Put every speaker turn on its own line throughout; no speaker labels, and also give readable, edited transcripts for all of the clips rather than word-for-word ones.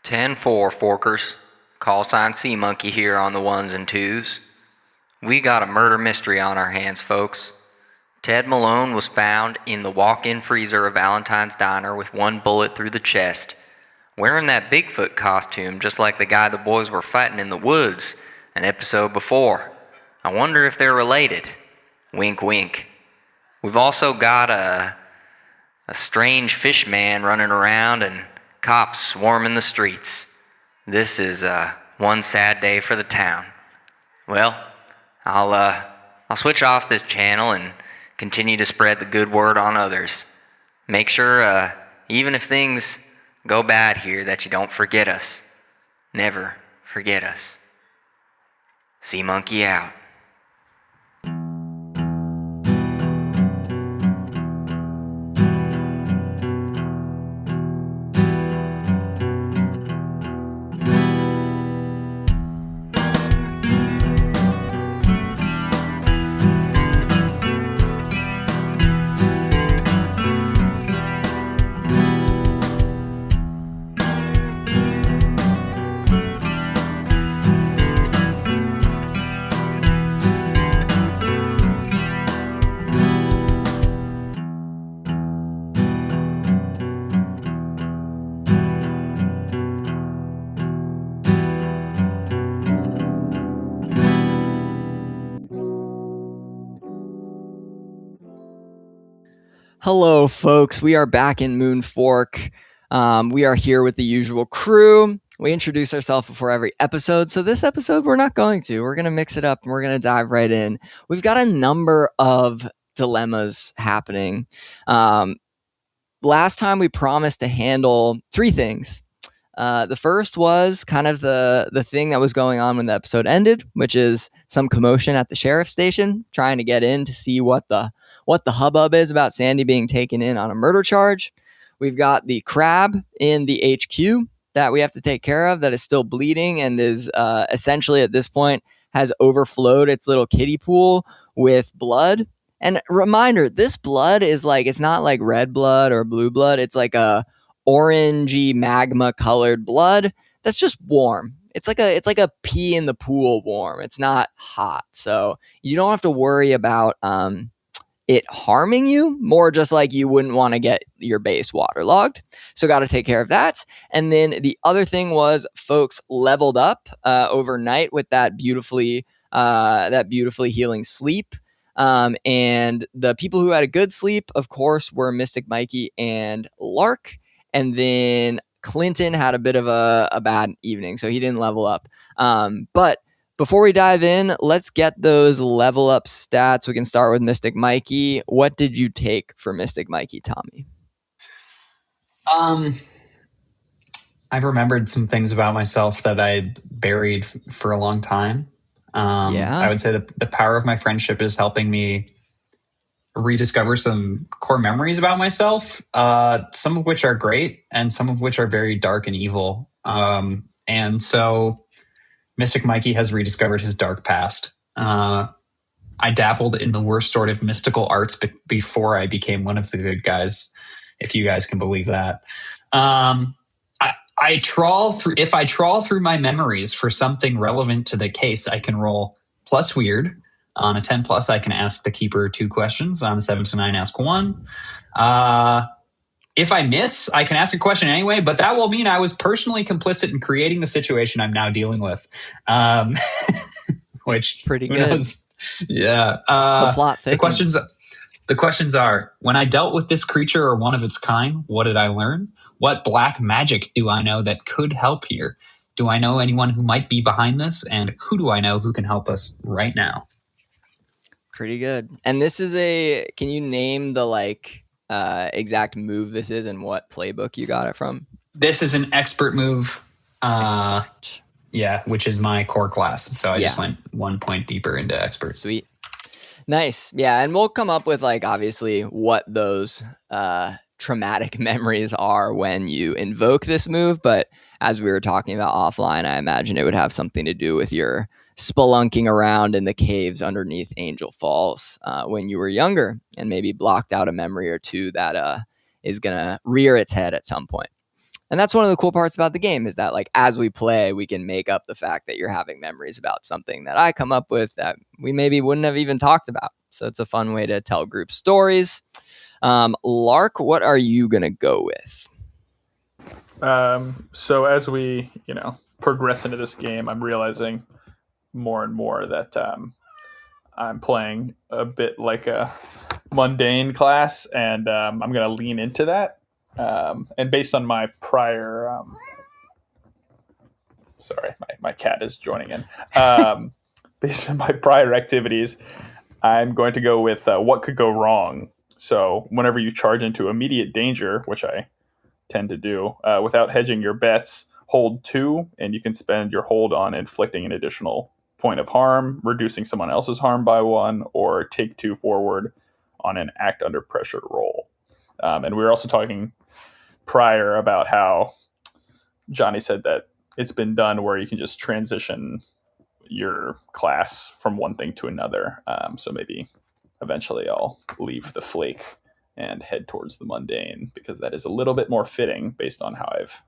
10-4, Forkers. Call sign Sea Monkey here on the ones and twos. We got a murder mystery on our hands, folks. Ted Malone was found in the walk-in freezer of Valentine's Diner with one bullet through the chest, wearing that Bigfoot costume just like the guy the boys were fighting in the woods an episode before. I wonder if they're related. Wink, wink. We've also got a strange fish man running around and cops swarming the streets. This is one sad day for the town. Well, I'll switch off this channel and continue to spread the good word on others. Make sure, even if things go bad here, that you don't forget us. Never forget us. Sea Monkey out.
Hello, folks. We are back in Moon Fork. We are here with the usual crew. We introduce ourselves before every episode. So this episode, we're not going to. We're going to mix it up and we're going to dive right in. We've got a number of dilemmas happening. Last time we promised to handle three things. The first was kind of the thing that was going on when the episode ended, which is some commotion at the sheriff's station, trying to get in to see what the hubbub is about Sandy being taken in on a murder charge. We've got the crab in the HQ that we have to take care of that is still bleeding and is essentially at this point has overflowed its little kiddie pool with blood. And reminder, this blood is like, it's not like red blood or blue blood. It's like a orangey magma colored blood that's just warm. It's like a pee in the pool warm. It's not hot. So you don't have to worry about it harming you, more just like you wouldn't want to get your base waterlogged. So got to take care of that. And then the other thing was folks leveled up overnight with that beautifully healing sleep. And the people who had a good sleep, of course, were Mystic Mikey and Lark. And then Clinton had a bit of a bad evening, so he didn't level up. But before we dive in, let's get those level up stats. We can start with Mystic Mikey. What did you take for Mystic Mikey, Tommy?
I've remembered some things about myself that I'd buried for a long time. I would say the power of my friendship is helping me rediscover some core memories about myself, some of which are great and some of which are very dark and evil. And so Mystic Mikey has rediscovered his dark past. I dabbled in the worst sort of mystical arts before I became one of the good guys, if you guys can believe that. I trawl through. If I trawl through my memories for something relevant to the case, I can roll plus weird. On a 10 plus, I can ask the keeper 2 questions. On a 7 to 9, ask 1. If I miss, I can ask a question anyway, but that will mean I was personally complicit in creating the situation I'm now dealing with. Which
pretty good.
Knows? Yeah.
The plot thickens.
The questions are: when I dealt with this creature or one of its kind, what did I learn? What black magic do I know that could help here? Do I know anyone who might be behind this? And who do I know who can help us right now?
Pretty good. And this is can you name the exact move this is and what playbook you got it from?
This is an expert move.
Expert.
Yeah, which is my core class. So I just went 1 point deeper into expert.
Sweet. Nice. Yeah. And we'll come up with obviously what those traumatic memories are when you invoke this move. But as we were talking about offline, I imagine it would have something to do with your spelunking around in the caves underneath Angel Falls when you were younger and maybe blocked out a memory or two that is going to rear its head at some point. And that's one of the cool parts about the game is that like as we play, we can make up the fact that you're having memories about something that I come up with that we maybe wouldn't have even talked about. So it's a fun way to tell group stories. Lark, what are you going to go with?
So as we, progress into this game, I'm realizing more and more that I'm playing a bit like a mundane class, and I'm going to lean into that. And based on my prior, sorry, my cat is joining in. Based on my prior activities, I'm going to go with what could go wrong. So whenever you charge into immediate danger, which I tend to do, without hedging your bets, hold 2, and you can spend your hold on inflicting an additional point of harm, reducing someone else's harm by 1, or take 2 forward on an act under pressure roll. And we were also talking prior about how Johnny said that it's been done where you can just transition your class from one thing to another. So maybe eventually I'll leave the flake and head towards the mundane, because that is a little bit more fitting based on how I've,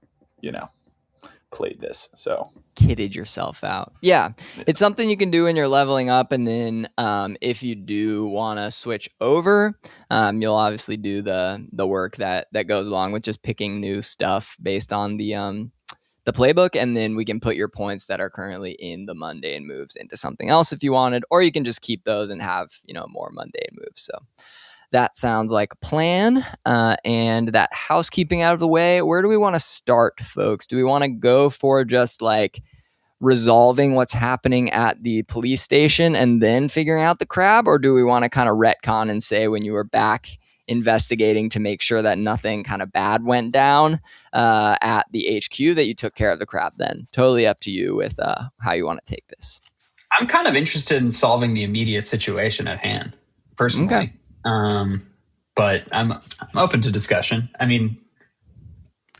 played this. So
kitted yourself out. Yeah, it's something you can do when you're leveling up, and then if you do want to switch over, you'll obviously do the work that goes along with just picking new stuff based on the playbook, and then we can put your points that are currently in the mundane moves into something else if you wanted, or you can just keep those and have more mundane moves. So that sounds like a plan. And that housekeeping out of the way, where do we want to start, folks? Do we want to go for just like resolving what's happening at the police station and then figuring out the crab? Or do we want to kind of retcon and say when you were back investigating to make sure that nothing kind of bad went down at the HQ that you took care of the crab then? Totally up to you with how you want to take this.
I'm kind of interested in solving the immediate situation at hand, personally.
Okay.
But I'm open to discussion. I mean,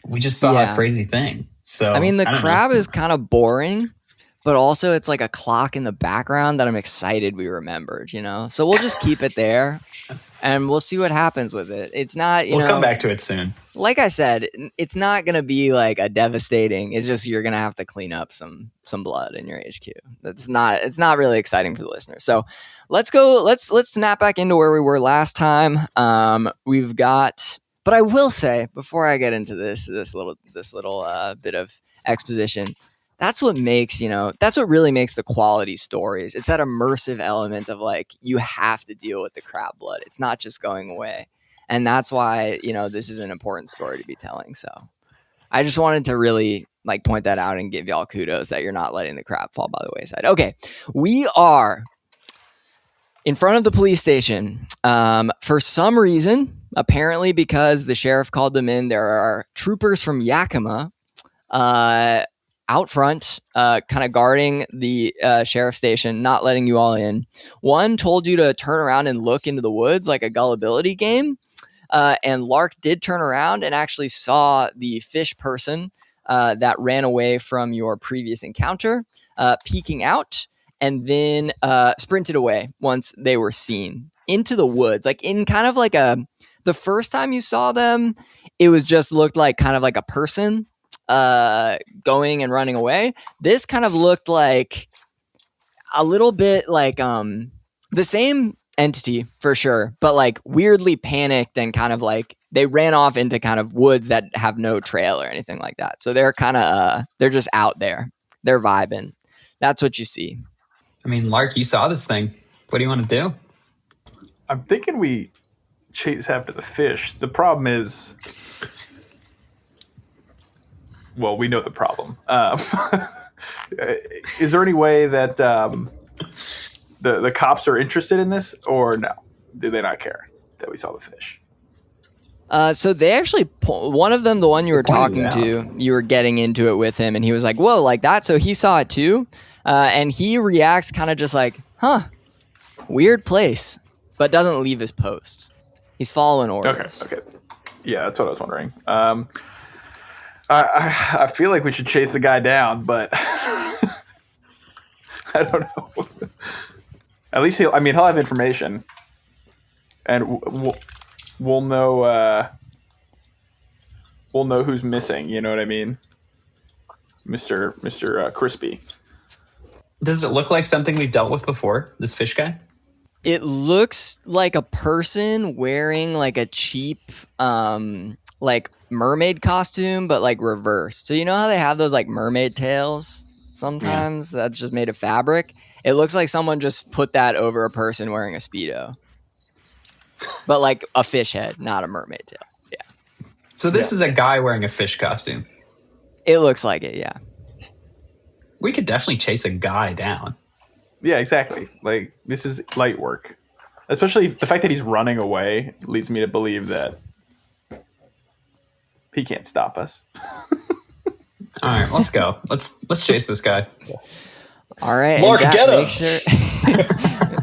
we just saw a crazy thing. So
I mean, the crab is kind of boring, but also it's like a clock in the background that I'm excited we remembered, So we'll just keep it there and we'll see what happens with it. It's not,
we'll come back to it soon.
Like I said, it's not going to be like a devastating. It's just you're going to have to clean up some blood in your HQ. It's not really exciting for the listener. So let's go. Let's snap back into where we were last time. We've got, but I will say before I get into this little bit of exposition, that's what makes, that's what really makes the quality stories. It's that immersive element of like, you have to deal with the crab blood. It's not just going away. And that's why, this is an important story to be telling. So I just wanted to really like point that out and give y'all kudos that you're not letting the crab fall by the wayside. Okay. We are in front of the police station. For some reason, apparently because the sheriff called them in, there are troopers from Yakima, out front, kind of guarding the sheriff's station, not letting you all in. One told you to turn around and look into the woods like a gullibility game. And Lark did turn around and actually saw the fish person that ran away from your previous encounter, peeking out, and then sprinted away once they were seen into the woods. Like in kind of like the first time you saw them, it was just looked like kind of like a person going and running away. This kind of looked like a little bit like the same entity for sure, but like weirdly panicked and kind of like they ran off into kind of woods that have no trail or anything like that. So they're kind of they're just out there. They're vibing. That's what you see.
I mean, Lark, you saw this thing. What do you want to do?
I'm thinking we chase after the fish. The problem is, well, we know the problem. Is there any way that the cops are interested in this, or no? Do they not care that we saw the fish?
So they actually, one of them, the one you were talking to, you were getting into it with him, and he was like, whoa, like that? So he saw it too, and he reacts kind of just like, huh, weird place, but doesn't leave his post. He's following orders.
Okay. Yeah, that's what I was wondering. I feel like we should chase the guy down, but I don't know. At least he'll have information, and we'll know. we'll know who's missing. You know what I mean, Mister Crispy.
Does it look like something we've dealt with before? This fish guy?
It looks like a person wearing like a cheap like mermaid costume, but like reversed. So you know how they have those like mermaid tails sometimes that's just made of fabric? It looks like someone just put that over a person wearing a Speedo. But like a fish head, not a mermaid tail. Yeah.
So this is a guy wearing a fish costume.
It looks like it, yeah.
We could definitely chase a guy down.
Yeah, exactly. Like, this is light work. Especially the fact that he's running away leads me to believe that he can't stop us.
All right, let's go. Let's chase this guy.
All right,
Lark,
Jack,
get him.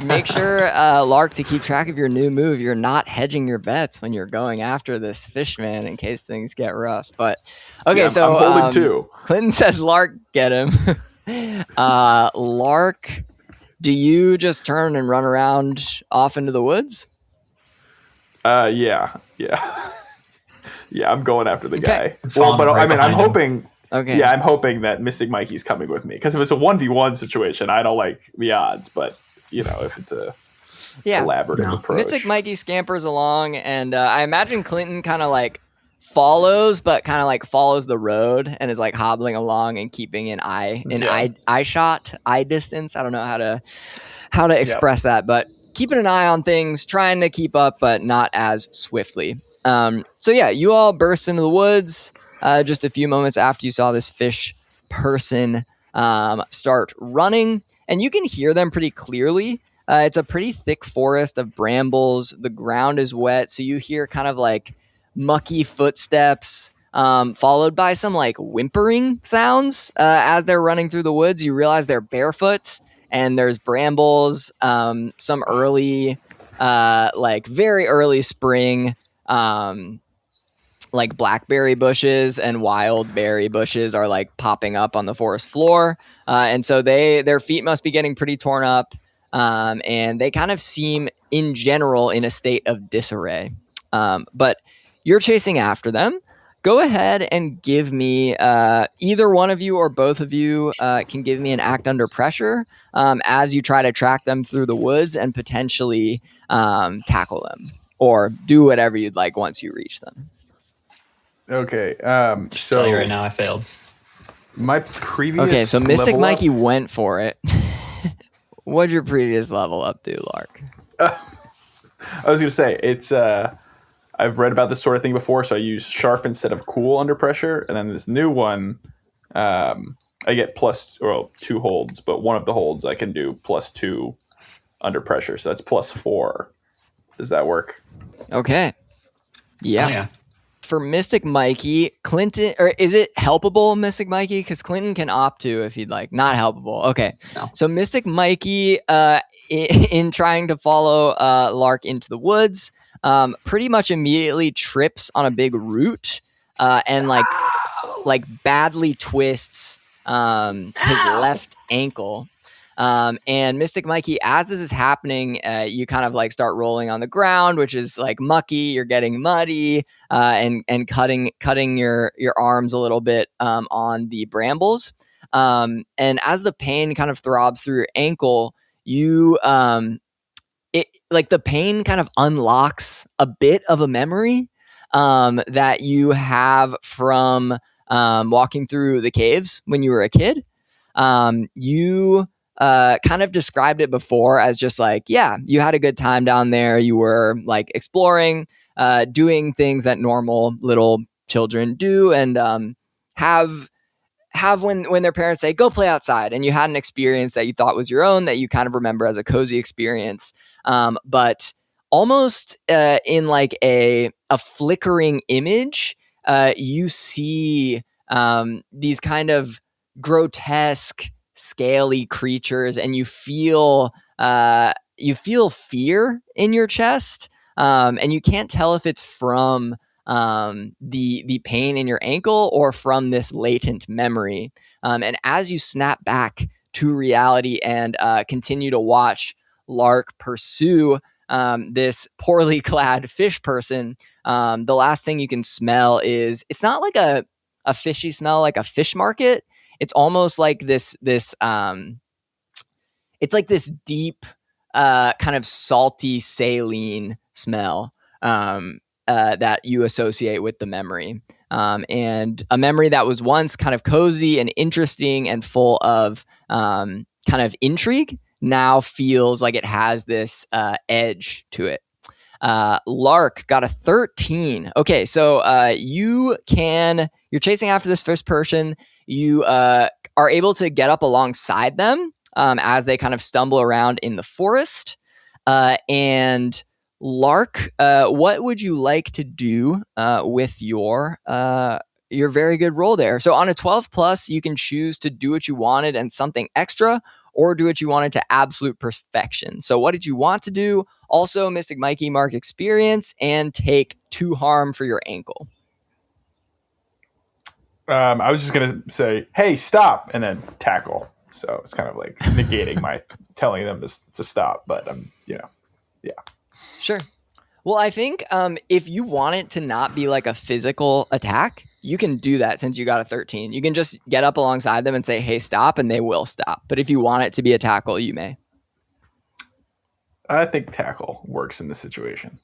make sure, Lark, to keep track of your new move. You're not hedging your bets when you're going after this fish man in case things get rough. But okay,
Yeah,
so
I'm holding two.
Clinton says, "Lark, get him." Lark, do you just turn and run around off into the woods?
Yeah. Yeah, I'm going after the guy.
Following
Well, but
right
I mean, I'm
behind him.
hoping.
Okay.
Yeah, I'm hoping that Mystic Mikey's coming with me, because if it's a 1v1 situation, I don't like the odds. But if it's a collaborative approach,
Mystic Mikey scampers along, and I imagine Clinton kind of like follows, but kind of like follows the road and is like hobbling along and keeping an eye distance. I don't know how to express that, but keeping an eye on things, trying to keep up, but not as swiftly. So yeah, you all burst into the woods just a few moments after you saw this fish person start running, and you can hear them pretty clearly. It's a pretty thick forest of brambles. The ground is wet, so you hear kind of like mucky footsteps, followed by some like whimpering sounds as they're running through the woods. You realize they're barefoot, and there's brambles, some early, like very early spring, like blackberry bushes and wild berry bushes are like popping up on the forest floor. And so their feet must be getting pretty torn up. And they kind of seem in general in a state of disarray. But you're chasing after them. Go ahead and give me, either one of you or both of you can give me an act under pressure as you try to track them through the woods and potentially tackle them, or do whatever you'd like once you reach them.
Okay.
Just tell you right now, I failed.
My previous.
Okay, so Mystic
level
Mikey
up-
went for it. What'd your previous level up do, Lark?
I was going to say, it's. I've read about this sort of thing before, so I use sharp instead of cool under pressure, and then this new one, I get +2 holds, but one of the holds I can do +2 under pressure, so that's +4. Does that work?
Okay. Yeah.
Oh, yeah.
For Mystic Mikey, Clinton, or is it helpable, Mystic Mikey? Because Clinton can opt to if he'd like. Not helpable. Okay.
No.
So Mystic Mikey, in trying to follow Lark into the woods, pretty much immediately trips on a big root and like badly twists his left ankle. And Mystic Mikey, as this is happening, you kind of like start rolling on the ground, which is like mucky. You're getting muddy, and cutting your arms a little bit on the brambles. And as the pain kind of throbs through your ankle, you the pain kind of unlocks a bit of a memory that you have from walking through the caves when you were a kid. You kind of described it before as just like, yeah, you had a good time down there. You were like exploring, doing things that normal little children do, and have when their parents say, go play outside, and you had an experience that you thought was your own that you kind of remember as a cozy experience. But almost in like a flickering image, you see these kind of grotesque, scaly creatures, and you feel fear in your chest, and you can't tell if it's from the pain in your ankle or from this latent memory. And as you snap back to reality and continue to watch Lark pursue this poorly clad fish person, the last thing you can smell is, it's not like a fishy smell like a fish market. It's almost like this it's like this deep, kind of salty saline smell that you associate with the memory. And a memory that was once kind of cozy and interesting and full of kind of intrigue now feels like it has this edge to it. Lark got a 13. Okay, so you're chasing after this first person. You are able to get up alongside them as they kind of stumble around in the forest. And Lark, what would you like to do with your very good roll there? So on a 12 plus, you can choose to do what you wanted and something extra, or do what you wanted to absolute perfection. So what did you want to do? Also, Mystic Mikey mark experience and take 2 harm for your ankle.
I was just going to say, hey, stop, and then tackle. So it's kind of like negating my telling them to stop. But, yeah.
Sure. Well, I think if you want it to not be like a physical attack, you can do that since you got a 13. You can just get up alongside them and say, hey, stop, and they will stop. But if you want it to be a tackle, you may.
I think tackle works in this situation.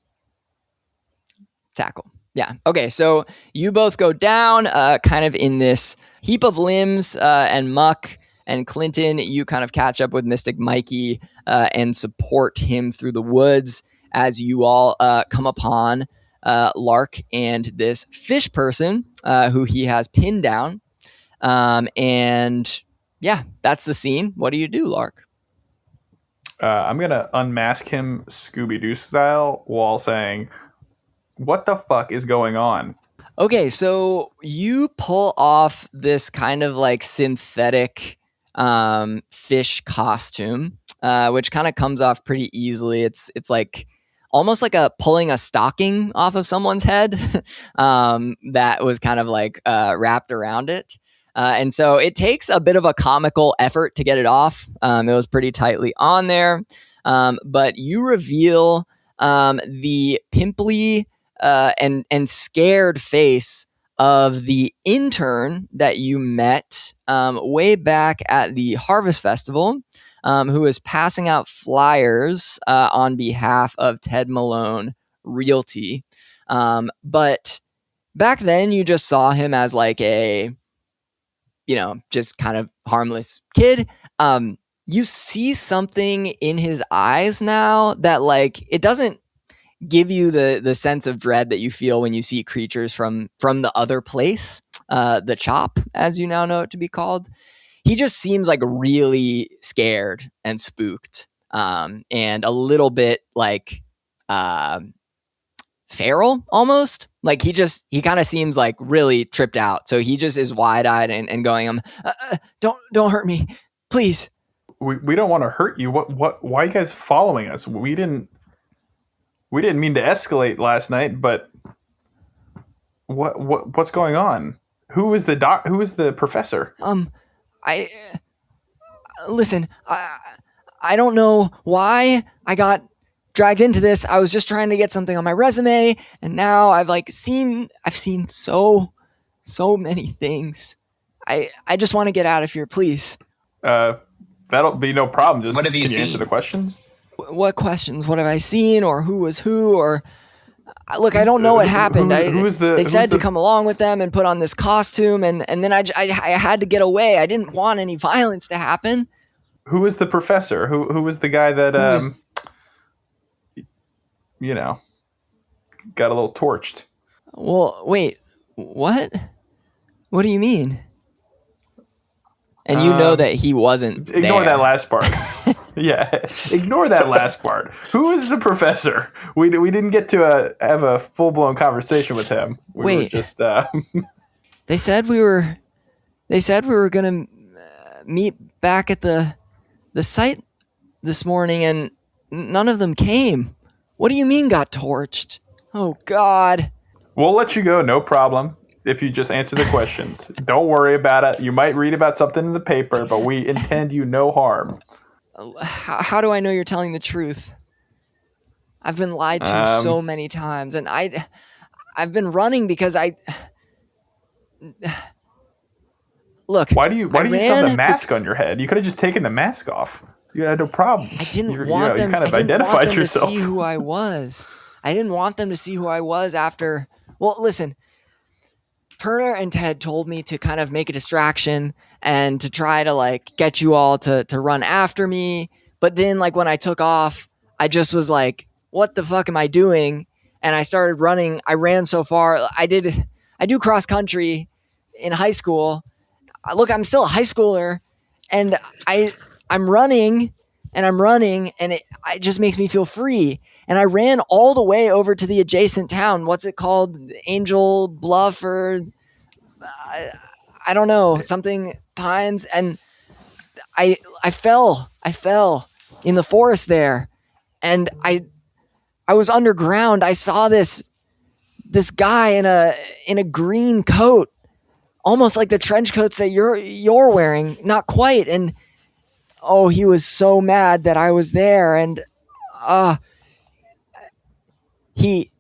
Tackle. Yeah. Okay, so you both go down kind of in this heap of limbs and muck. And Clinton, you kind of catch up with Mystic Mikey and support him through the woods as you all come upon Lark and this fish person who he has pinned down. And yeah, that's the scene. What do you do, Lark?
I'm going to unmask him Scooby-Doo style while saying, what the fuck is going on?
Okay, so you pull off this kind of like synthetic fish costume, which kind of comes off pretty easily. It's like almost like pulling a stocking off of someone's head that was kind of like wrapped around it. And so it takes a bit of a comical effort to get it off. It was pretty tightly on there. But you reveal the pimply and scared face of the intern that you met way back at the Harvest Festival, who was passing out flyers on behalf of Ted Malone Realty. But back then, you just saw him as like a, just kind of harmless kid. You see something in his eyes now that, like, it doesn't give you the sense of dread that you feel when you see creatures from the other place, the Chop, as you now know it to be called. He just seems like really scared and spooked, and a little bit like feral almost. Like he kind of seems like really tripped out. So he just is wide-eyed and going, don't hurt me, please.
We don't want to hurt you. Why are you guys following us? We didn't mean to escalate last night, but what's going on? Who is the professor?
Listen, I don't know why I got dragged into this. I was just trying to get something on my resume, and now I've seen so many things. I just want to get out of here, please.
That'll be no problem. Just
what have you
can
seen?
You answer the questions?
What questions? What have I seen, or who was who, or look, I don't know what happened. They said to come along with them and put on this costume, and then I had to get away. I didn't want any violence to happen.
Who was the professor? Who was the guy that got a little torched?
Well, wait, what? What do you mean? And you know that he wasn't
Ignore
there.
that last part. Yeah, ignore that last part. Who is the professor? We didn't get to have a full-blown conversation with him. We were just
They said we were going to meet back at the site this morning, and none of them came. What do you mean got torched? Oh, God.
We'll let you go, no problem, if you just answer the questions. Don't worry about it. You might read about something in the paper, but we intend you no harm.
How do I know you're telling the truth? I've been lied to so many times, and I've been running because look.
Why do you still have the mask on your head? You could have just taken the mask off. You had no problem.
I didn't want them. You kind of identified yourself. To see who I was. I didn't want them to see who I was after. Well, listen. Turner and Ted told me to kind of make a distraction and to try to like get you all to run after me. But then like when I took off, I just was like, what the fuck am I doing? And I started running. I ran so far. I do cross country in high school. Look, I'm still a high schooler, and I'm running and it just makes me feel free. And I ran all the way over to the adjacent town. What's it called? Angel Bluff or I don't know, something Pines. And I fell in the forest there. And I was underground. I saw this guy in a green coat, almost like the trench coats that you're wearing. Not quite. And oh, he was so mad that I was there, and he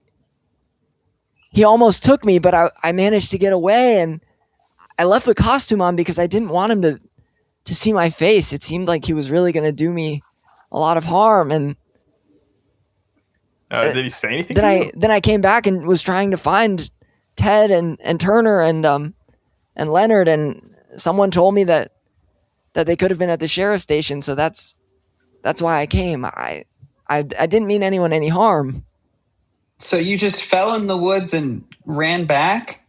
almost took me, but I managed to get away, and I left the costume on because I didn't want him to see my face. It seemed like he was really going to do me a lot of harm, and
did he say anything?
Then I came back and was trying to find Ted and Turner and Leonard, and someone told me that they could have been at the sheriff's station, so that's why I came. I didn't mean anyone any harm.
So you just fell in the woods and ran back?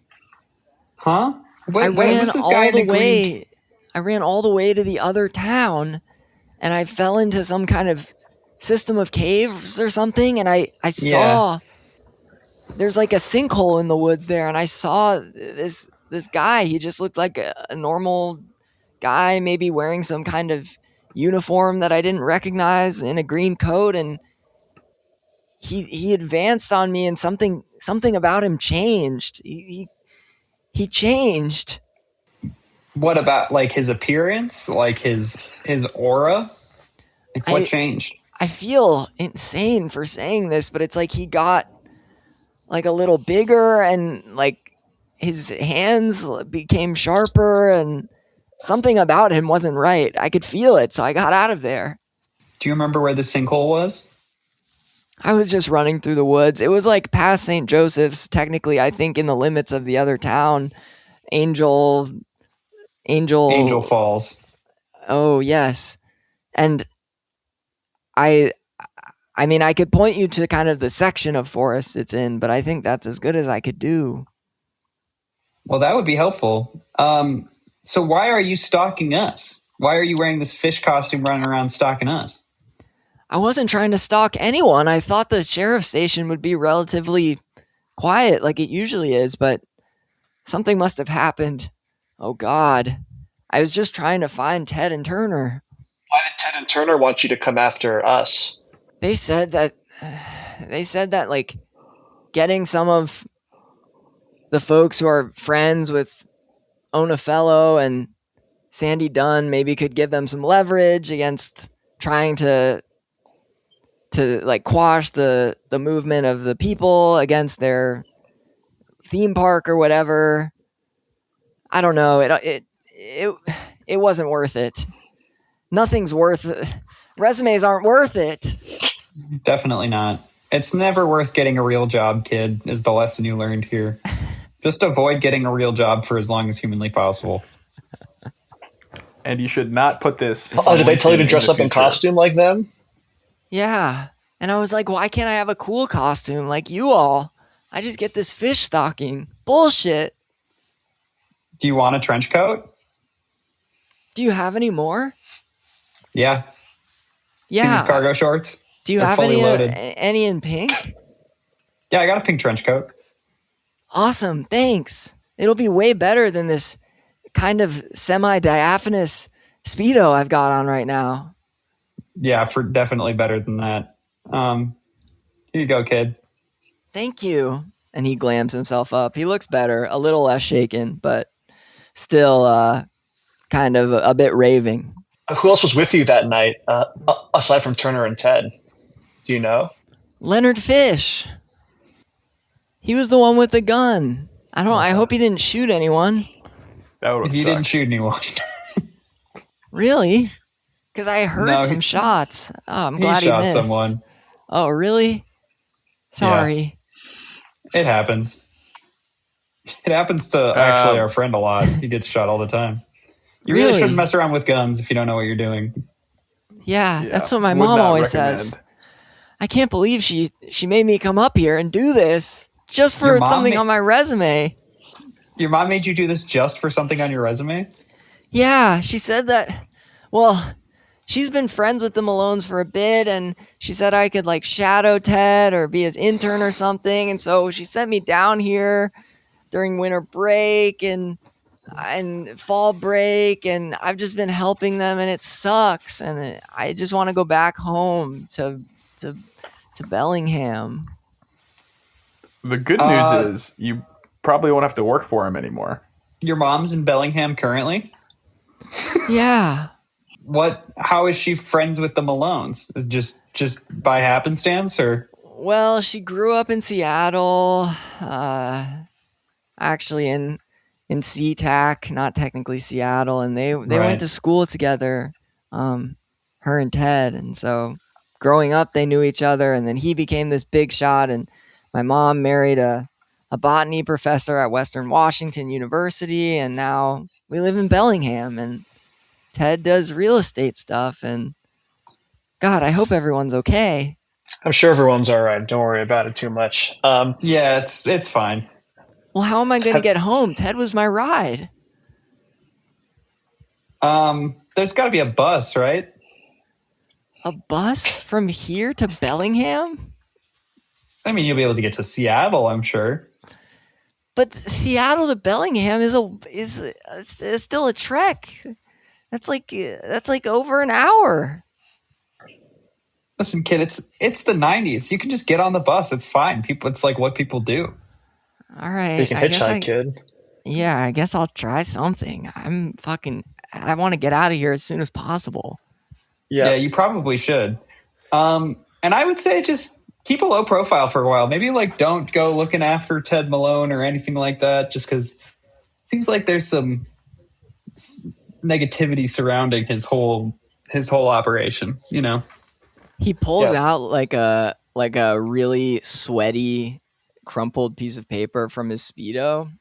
Huh?
I ran all the way to the other town, and I fell into some kind of system of caves or something, and I saw there's like a sinkhole in the woods there, and I saw this guy. He just looked like a normal guy, maybe wearing some kind of uniform that I didn't recognize, in a green coat, and he advanced on me, and something about him changed. He changed.
What about like his appearance, like his aura? Like what changed?
I feel insane for saying this, but it's like he got like a little bigger, and like his hands became sharper, and something about him wasn't right. I could feel it, so I got out of there.
Do you remember where the sinkhole was?
I was just running through the woods. It was like past St. Joseph's, technically, I think in the limits of the other town. Angel
Falls.
Oh, yes. And I mean, I could point you to kind of the section of forest it's in, but I think that's as good as I could do.
Well, that would be helpful. So why are you stalking us? Why are you wearing this fish costume running around stalking us?
I wasn't trying to stalk anyone. I thought the sheriff's station would be relatively quiet like it usually is, but something must have happened. Oh, God. I was just trying to find Ted and Turner.
Why did Ted and Turner want you to come after us?
They said that like getting some of the folks who are friends with Ohna and Sandy Dunn maybe could give them some leverage against trying to like quash the movement of the people against their theme park or whatever. I don't know. It wasn't worth it. Nothing's worth it. Resumes aren't worth it.
Definitely not. It's never worth getting a real job, kid, is the lesson you learned here. Just avoid getting a real job for as long as humanly possible.
And you should not put this...
Oh, did they tell you to dress up in costume like them?
Yeah. And I was like, why can't I have a cool costume like you all? I just get this fish stocking. Bullshit.
Do you want a trench coat?
Do you have any more?
Yeah.
Yeah.
See these cargo shorts?
Do you have any in pink?
Yeah, I got a pink trench coat.
Awesome. Thanks. It'll be way better than this kind of semi-diaphanous Speedo I've got on right now.
Yeah, for definitely better than that. Here you go, kid.
Thank you. And he glams himself up. He looks better, a little less shaken, but still kind of a bit raving.
Who else was with you that night, aside from Turner and Ted? Do you know?
Leonard Fish. He was the one with the gun. I hope he didn't shoot anyone.
That would have
He didn't shoot anyone.
Really? Because I heard some shots. Oh, I'm glad he
shot
missed.
someone.
Oh, really? Sorry.
Yeah. It happens. It happens to actually our friend a lot. He gets shot all the time. You really shouldn't mess around with guns if you don't know what you're doing.
Yeah, that's what my mom always says. I can't believe she made me come up here and do this just for something on my resume.
Your mom made you do this just for something on your resume?
Yeah, she said that, well, she's been friends with the Malones for a bit, and she said I could like shadow Ted or be his intern or something, and so she sent me down here during winter break and fall break, and I've just been helping them, and it sucks, and I just want to go back home to Bellingham.
The good news is you probably won't have to work for him anymore.
Your mom's in Bellingham currently?
Yeah.
How is she friends with the Malones? Just by happenstance, or?
Well, she grew up in Seattle, actually in SeaTac, not technically Seattle, and they went to school together, her and Ted, and so growing up they knew each other, and then he became this big shot, and my mom married a botany professor at Western Washington University, and now we live in Bellingham, and Ted does real estate stuff, and God, I hope everyone's okay.
I'm sure everyone's all right. Don't worry about it too much.
Yeah, it's fine.
Well, how am I going to get home? Ted was my ride.
There's got to be a bus, right?
A bus from here to Bellingham?
I mean, you'll be able to get to Seattle, I'm sure.
But Seattle to Bellingham is still a trek. That's like over an hour.
Listen, kid, it's the 90s. You can just get on the bus. It's fine. It's like what people do.
All right.
You can hitchhike, kid.
Yeah, I guess I'll try something. I want to get out of here as soon as possible.
Yeah, you probably should. And I would say just keep a low profile for a while. Maybe like don't go looking after Ted Malone or anything like that, just because it seems like there's some negativity surrounding his whole operation, you know.
He pulls out like a really sweaty, crumpled piece of paper from his Speedo,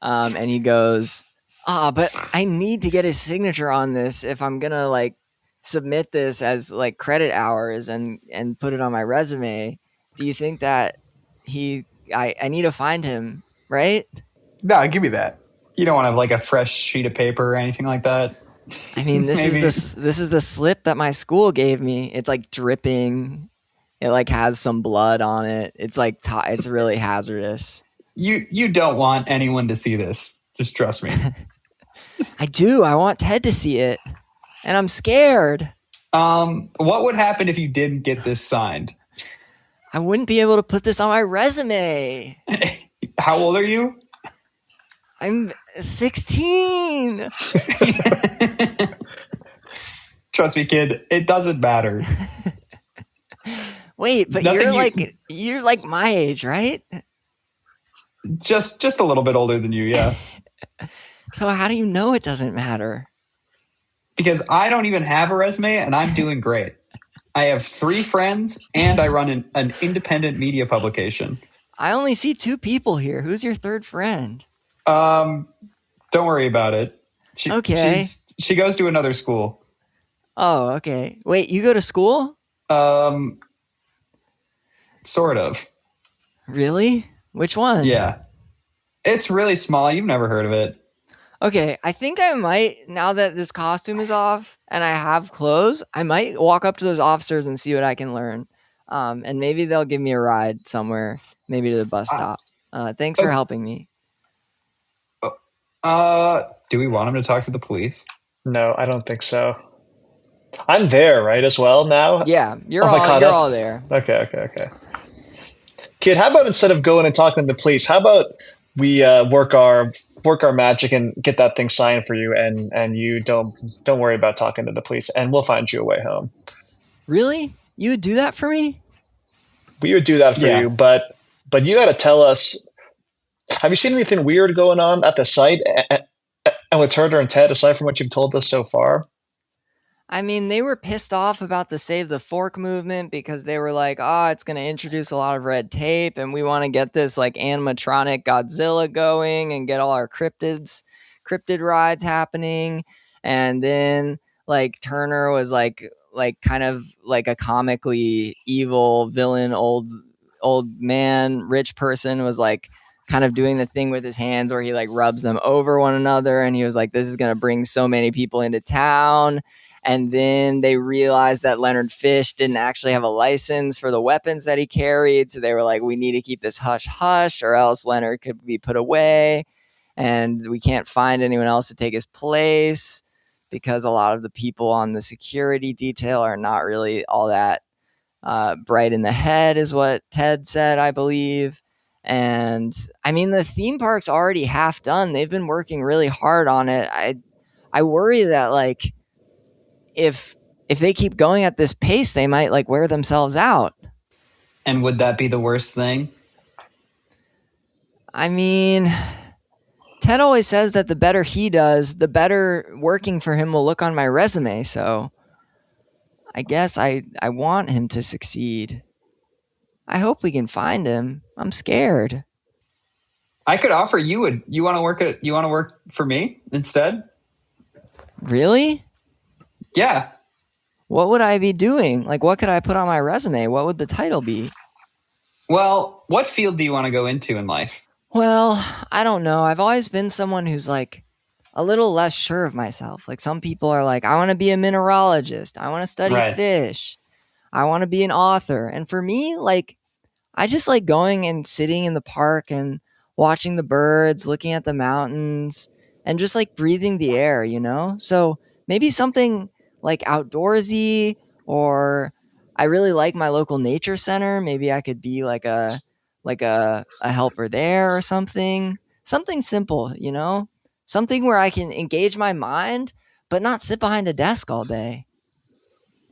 and he goes, but I need to get his signature on this if I'm gonna like submit this as like credit hours and put it on my resume. Do you think that I need to find him, right?
No, give me that.
You don't want to have like a fresh sheet of paper or anything like that.
I mean, this is the slip that my school gave me. It's like dripping. It like has some blood on it. It's like it's really hazardous.
You don't want anyone to see this. Just trust me.
I do. I want Ted to see it, and I'm scared.
What would happen if you didn't get this signed?
I wouldn't be able to put this on my resume.
How old are you?
I'm 16.
Trust me, kid. It doesn't matter.
Wait, but you're like my age, right?
Just a little bit older than you, yeah.
So how do you know it doesn't matter?
Because I don't even have a resume, and I'm doing great. I have 3 friends, and I run an independent media publication.
I only see 2 people here. Who's your third friend?
Don't worry about it.
Okay.
She goes to another school.
Oh, okay. Wait, you go to school?
Sort of.
Really? Which one?
Yeah. It's really small. You've never heard of it.
Okay, I think I might, now that this costume is off and I have clothes, I might walk up to those officers and see what I can learn. And maybe they'll give me a ride somewhere, maybe to the bus stop. Thanks for helping me.
Do we want him to talk to the police?
No, I don't think so. I'm there, right, as well now?
Yeah, you're all there.
Okay. Kid, how about instead of going and talking to the police, how about we work our magic and get that thing signed for you, and you don't worry about talking to the police, and we'll find you a way home.
Really? You would do that for me?
we would do that for you. But you got to tell us, have you seen anything weird going on at the site and with Turner and Ted, aside from what you've told us so far?
I mean, they were pissed off about the Save the Fork movement because they were like, it's going to introduce a lot of red tape and we want to get this like animatronic Godzilla going and get all our cryptid rides happening. And then like Turner was like kind of like a comically evil villain, old man, rich person, was like kind of doing the thing with his hands where he like rubs them over one another. And he was like, this is going to bring so many people into town. And then they realized that Leonard Fish didn't actually have a license for the weapons that he carried. So they were like, we need to keep this hush hush or else Leonard could be put away. And we can't find anyone else to take his place because a lot of the people on the security detail are not really all that bright in the head, is what Ted said, I believe. And I mean, the theme park's already half done. They've been working really hard on it. I worry that like, if they keep going at this pace, they might like wear themselves out.
And would that be the worst thing?
I mean, Ted always says that the better he does, the better working for him will look on my resume. So I guess I want him to succeed. I hope we can find him. I'm scared.
I could offer you you want to work for me instead?
Really?
Yeah.
What would I be doing? Like, what could I put on my resume? What would the title be?
Well, what field do you want to go into in life?
Well, I don't know. I've always been someone who's like a little less sure of myself. Like some people are like, I want to be a mineralogist. I want to study fish. I want to be an author. And for me, like, I just like going and sitting in the park and watching the birds, looking at the mountains, and just like breathing the air, you know? So maybe something like outdoorsy, or I really like my local nature center. Maybe I could be like a helper there or something simple, you know, something where I can engage my mind, but not sit behind a desk all day.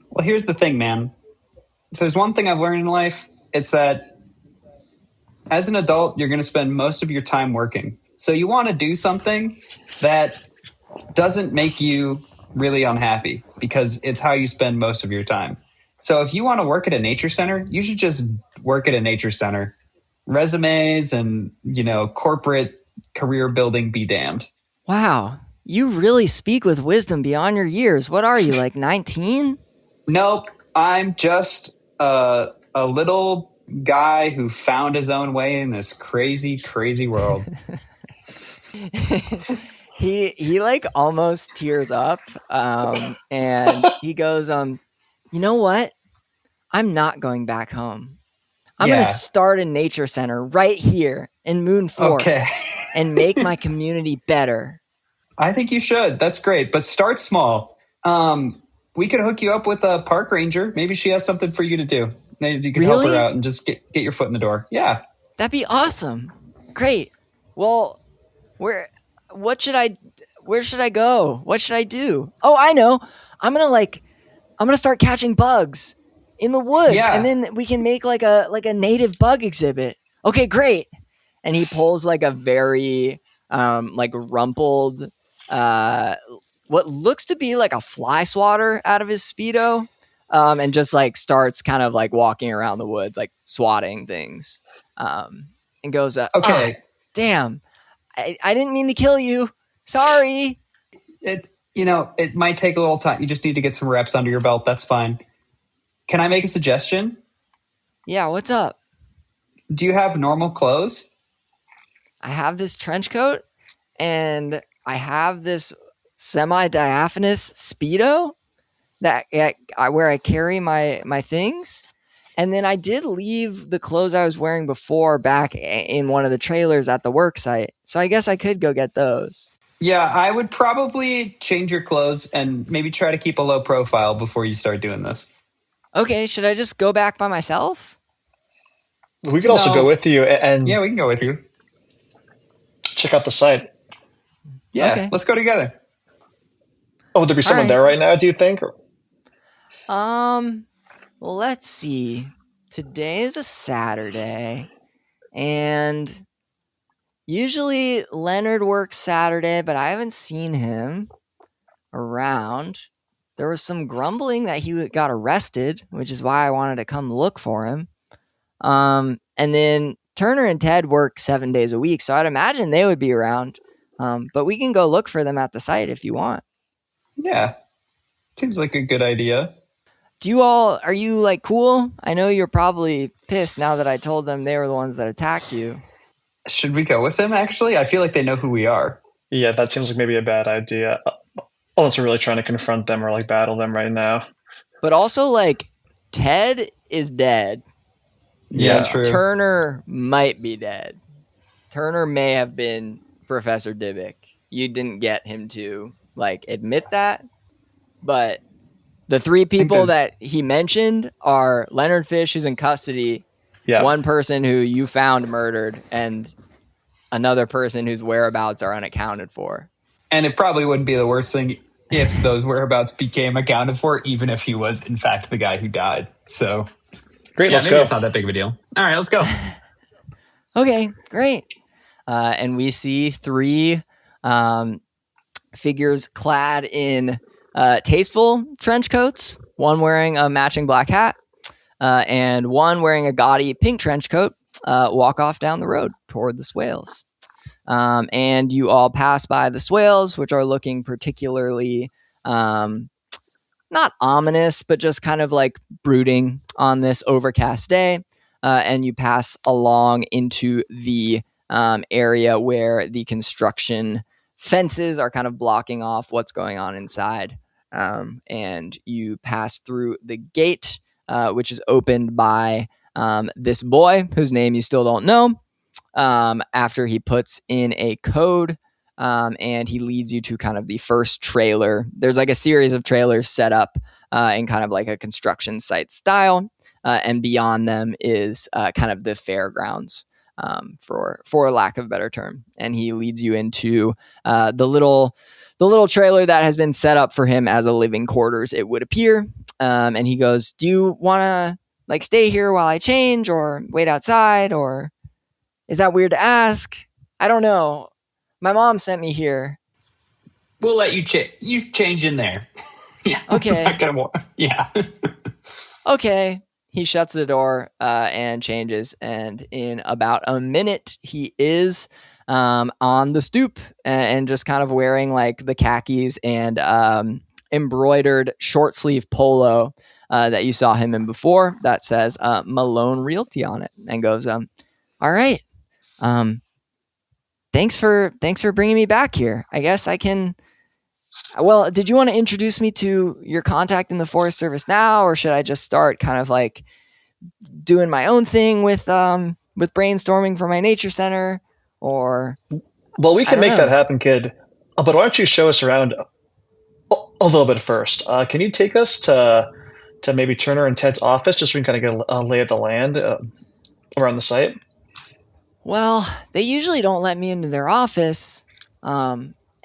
Well, here's the thing, man. If there's one thing I've learned in life, it's that as an adult, you're going to spend most of your time working. So you want to do something that doesn't make you really unhappy because it's how you spend most of your time. So if you want to work at a nature center, you should just work at a nature center. Resumes and, corporate career building be damned.
Wow. You really speak with wisdom beyond your years. What are you, like 19?
Nope. I'm just a little guy who found his own way in this crazy, crazy world.
He like almost tears up, and he goes, you know what? I'm not going back home. I'm going to start a nature center right here in Moon 4 and make my community better.
I think you should. That's great. But start small. We could hook you up with a park ranger. Maybe she has something for you to do. Maybe you could help her out and just get your foot in the door. Yeah.
That'd be awesome. Great. Well, where should I go? What should I do? Oh, I know. I'm going to start catching bugs in the woods, and then we can make like a native bug exhibit. Okay, great. And he pulls like a very like rumpled what looks to be like a fly swatter out of his Speedo, and just like starts kind of like walking around the woods, like swatting things, and goes, okay, damn, I didn't mean to kill you. Sorry.
It might take a little time. You just need to get some reps under your belt. That's fine. Can I make a suggestion?
Yeah, what's up?
Do you have normal clothes?
I have this trench coat, and I have this semi-diaphanous Speedo that where I carry my things. And then I did leave the clothes I was wearing before back in one of the trailers at the work site. So I guess I could go get those.
Yeah, I would probably change your clothes and maybe try to keep a low profile before you start doing this.
Okay, should I just go back by myself?
We could also go with you. And
yeah, we can go with you.
Check out the site.
Yeah, Let's go together.
Oh, would there be someone there right now, do you think?
Well, let's see. today is a Saturday, and usually Leonard works Saturday, but I haven't seen him around. There was some grumbling that he got arrested, which is why I wanted to come look for him. And then Turner and Ted work 7 days a week, so I'd imagine they would be around. But we can go look for them at the site if you want.
Yeah, seems like a good idea.
Are you like cool? I know you're probably pissed now that I told them they were the ones that attacked you.
Should we go with them, actually? I feel like they know who we are.
Yeah, that seems like maybe a bad idea. Unless we're really trying to confront them or like battle them right now.
But also, like, Ted is dead.
Yeah, true.
Turner might be dead. Turner may have been Professor Dybbuk. You didn't get him to like admit that, but the three people that he mentioned are Leonard Fish, who's in custody, one person who you found murdered, and another person whose whereabouts are unaccounted for.
And it probably wouldn't be the worst thing if those whereabouts became accounted for, even if he was, in fact, the guy who died. So,
great, let's
maybe
go.
It's not that big of a deal. All right, let's go.
Okay, great. And we see three figures clad in tasteful trench coats, one wearing a matching black hat, and one wearing a gaudy pink trench coat, walk off down the road toward the swales. And you all pass by the swales, which are looking particularly not ominous, but just kind of like brooding on this overcast day. And you pass along into the area where the construction fences are kind of blocking off what's going on inside. And you pass through the gate, which is opened by this boy whose name you still don't know, after he puts in a code, and he leads you to kind of the first trailer. There's like a series of trailers set up in kind of like a construction site style, and beyond them is kind of the fairgrounds, for lack of a better term. And he leads you into the little trailer that has been set up for him as a living quarters, it would appear. And he goes, "Do you want to like stay here while I change, or wait outside, or is that weird to ask? I don't know. My mom sent me here."
We'll let you change in there. Yeah.
Okay.
Yeah.
Okay. He shuts the door and changes, and in about a minute, he is on the stoop and just kind of wearing like the khakis and embroidered short sleeve polo that you saw him in before that says Malone Realty on it, and goes, "All right. Thanks for bringing me back here. I guess I can." Well, did you want to introduce me to your contact in the Forest Service now, or should I just start kind of like doing my own thing with brainstorming for my nature center? Or
well, we can make that happen, kid. But why don't you show us around a little bit first? Can you take us to maybe Turner and Ted's office, just so we can kind of get a lay of the land around the site?
Well, they usually don't let me into their office.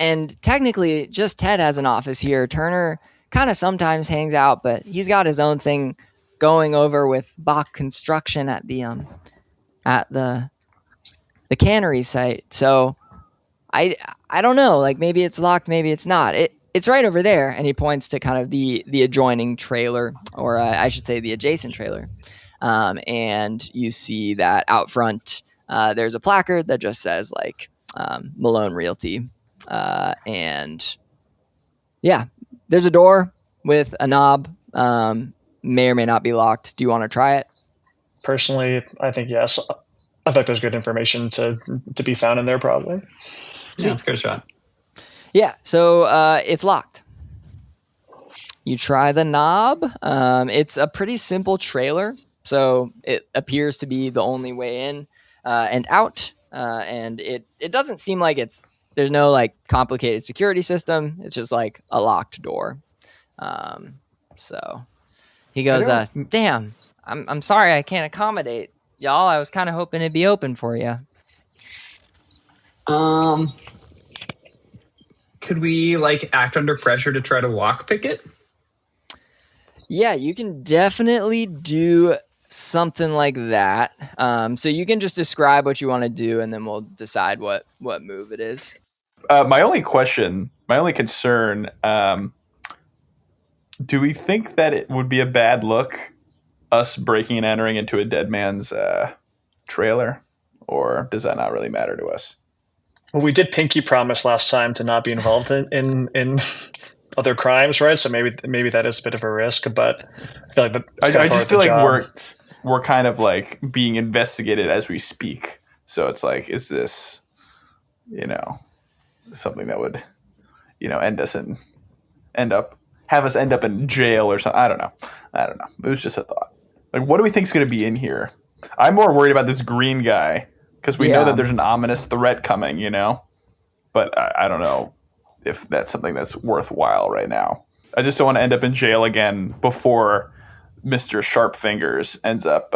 And technically, just Ted has an office here. Turner kind of sometimes hangs out, but he's got his own thing going over with Bach Construction at the cannery site. So I don't know. Like, maybe it's locked, maybe it's not. It's right over there, and he points to kind of the adjoining trailer, or I should say the adjacent trailer. And you see that out front, there's a placard that just says like Malone Realty. And yeah, there's a door with a knob, may or may not be locked. Do you want to try it?
Personally, I think yes. I think there's good information to be found in there, probably.
Yeah, let's give it a shot.
Yeah, so it's locked. You try the knob. It's a pretty simple trailer, so it appears to be the only way in and out. And it doesn't seem like there's no like complicated security system. It's just like a locked door. So he goes, "Damn, I'm sorry I can't accommodate y'all. I was kind of hoping it'd be open for you."
Could we like act under pressure to try to lockpick it?
Yeah, you can definitely do Something like that. So you can just describe what you want to do, and then we'll decide what move it is.
My only concern, do we think that it would be a bad look, us breaking and entering into a dead man's trailer? Or does that not really matter to us?
Well, we did pinky promise last time to not be involved in other crimes, right? So maybe that is a bit of a risk, but I feel like
I just feel like we're kind of like being investigated as we speak. So it's like, is this, something that would, have us end up in jail or something? I don't know. It was just a thought. Like, what do we think is going to be in here? I'm more worried about this green guy because we know that there's an ominous threat coming, but I don't know if that's something that's worthwhile right now. I just don't want to end up in jail again before Mr. Sharp Fingers ends up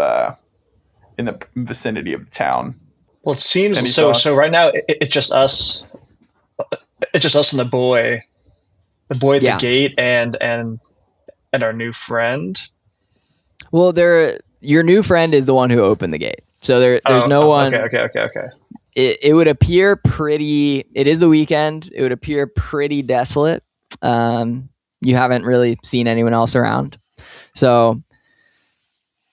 in the vicinity of the town.
Well, it seems so right now it's just us. It's just us and the boy at the gate and our new friend.
Well, your new friend is the one who opened the gate. So there's no one.
Okay.
It would appear pretty. It is the weekend. It would appear pretty desolate. You haven't really seen anyone else around. So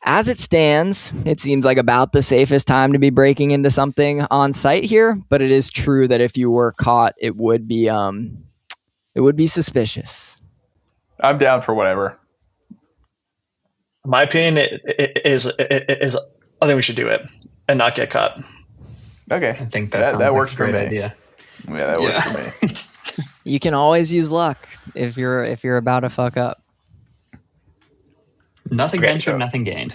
as it stands, it seems like about the safest time to be breaking into something on site here. But it is true that if you were caught, it would be suspicious.
I'm down for whatever.
My opinion is I think we should do it and not get caught.
Okay, I think that works for me. Idea.
Yeah, that works for me.
You can always use luck if you're about to fuck up.
Nothing ventured, nothing gained.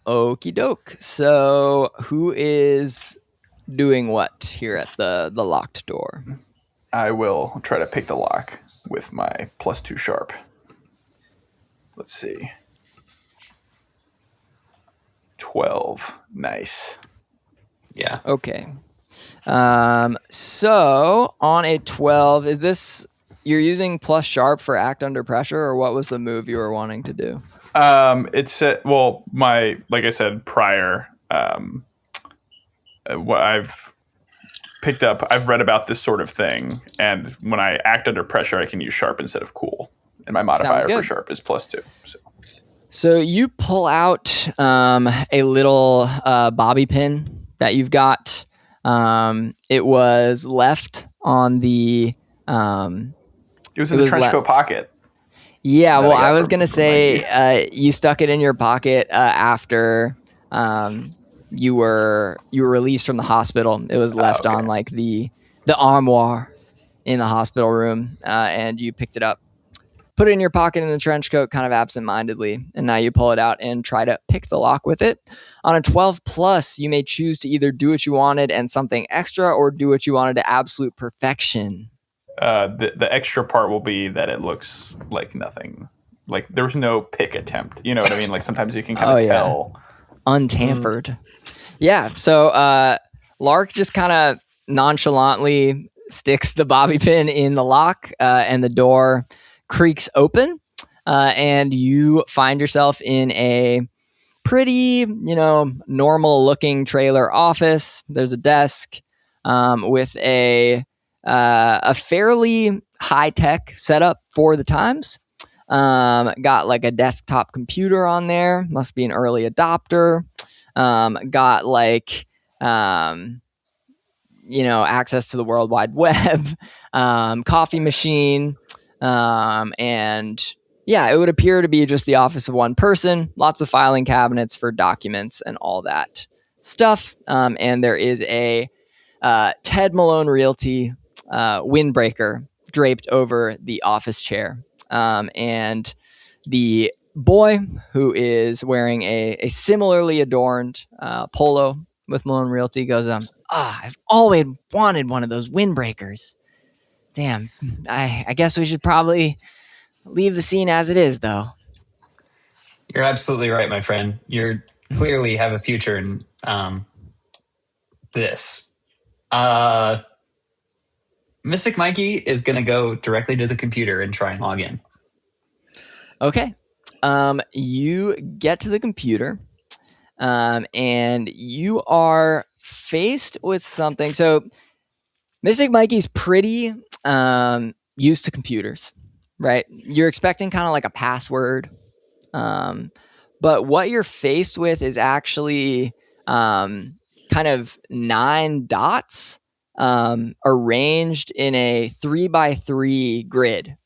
Okie doke. So who is doing what here at the locked door?
I will try to pick the lock with my +2 sharp. Let's see. 12. Nice.
Yeah.
Okay. So on a 12, is this you're using plus sharp for act under pressure, or what was the move you were wanting to do?
It's like I said prior, what I've picked up, I've read about this sort of thing, and when I act under pressure, I can use sharp instead of cool, and my modifier for sharp is +2.
So you pull out a little bobby pin that you've got. It was left on the.
It was in the trench coat pocket.
Yeah, well, I was gonna say you stuck it in your pocket after you were released from the hospital. It was left on like the armoire in the hospital room, and you picked it up, put it in your pocket in the trench coat, kind of absentmindedly, and now you pull it out and try to pick the lock with it. On a 12 plus, you may choose to either do what you wanted and something extra, or do what you wanted to absolute perfection.
The extra part will be that it looks like nothing. Like there was no pick attempt. You know what I mean? Like sometimes you can kind of tell.
Untampered. Yeah. So Lark just kind of nonchalantly sticks the bobby pin in the lock, and the door creaks open, and you find yourself in a pretty, normal looking trailer office. There's a desk with a fairly high tech setup for the times. Got like a desktop computer on there. Must be an early adopter. Got like, access to the World Wide Web, coffee machine. And yeah, it would appear to be just the office of one person. Lots of filing cabinets for documents and all that stuff. And there is a Ted Malone Realty windbreaker draped over the office chair. And the boy, who is wearing a similarly adorned polo with Malone Realty, goes, I've always wanted one of those windbreakers. Damn. I guess we should probably leave the scene as it is, though.
You're absolutely right, my friend. You clearly have a future in this. Mystic Mikey is going to go directly to the computer and try and log in.
Okay. You get to the computer, and you are faced with something. So Mystic Mikey's pretty used to computers, right? You're expecting kind of like a password. But what you're faced with is actually kind of 9 dots arranged in a 3x3 grid.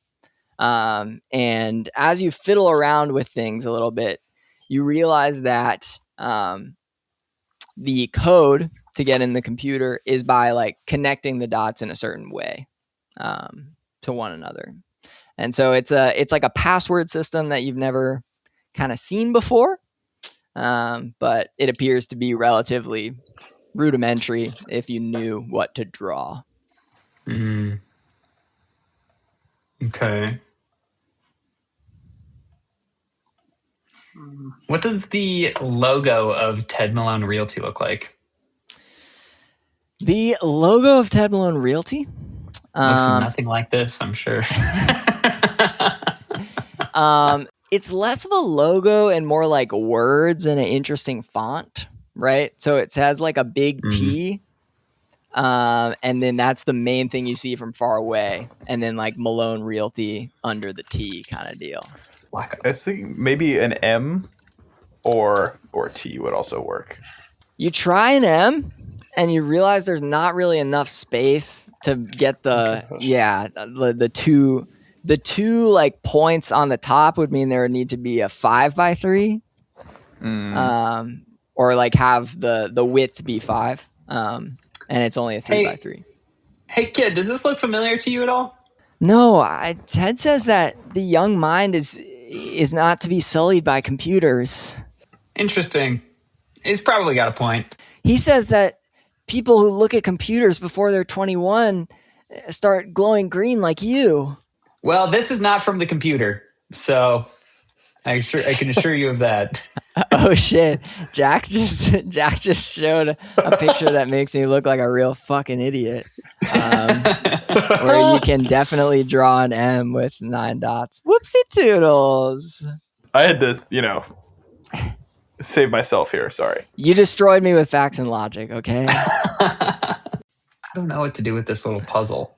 And as you fiddle around with things a little bit, you realize that the code to get in the computer is by like connecting the dots in a certain way to one another. And so it's like a password system that you've never kind of seen before, but it appears to be relatively rudimentary if you knew what to draw.
Okay. What does the logo of Ted Malone Realty look like?
The logo of Ted Malone Realty
looks nothing like this, I'm sure.
It's less of a logo and more like words and an interesting font, right? So it has like a big T, and then that's the main thing you see from far away, and then like Malone Realty under the T kind of deal.
I was thinking maybe an M or T would also work.
You try an M, and you realize there's not really enough space to get the two like points on the top would mean there would need to be a 5x3, or like have the width be 5, and it's only a 3x3.
Hey kid, does this look familiar to you at all?
No, Ted says that the young mind is not to be sullied by computers.
Interesting. He's probably got a point.
He says that people who look at computers before they're 21 start glowing green like you.
Well, this is not from the computer, so I can assure you of that.
Oh shit! Jack just showed a picture that makes me look like a real fucking idiot. Where you can definitely draw an M with 9 dots. Whoopsie toodles!
I had to, save myself here. Sorry.
You destroyed me with facts and logic. Okay.
I don't know what to do with this little puzzle.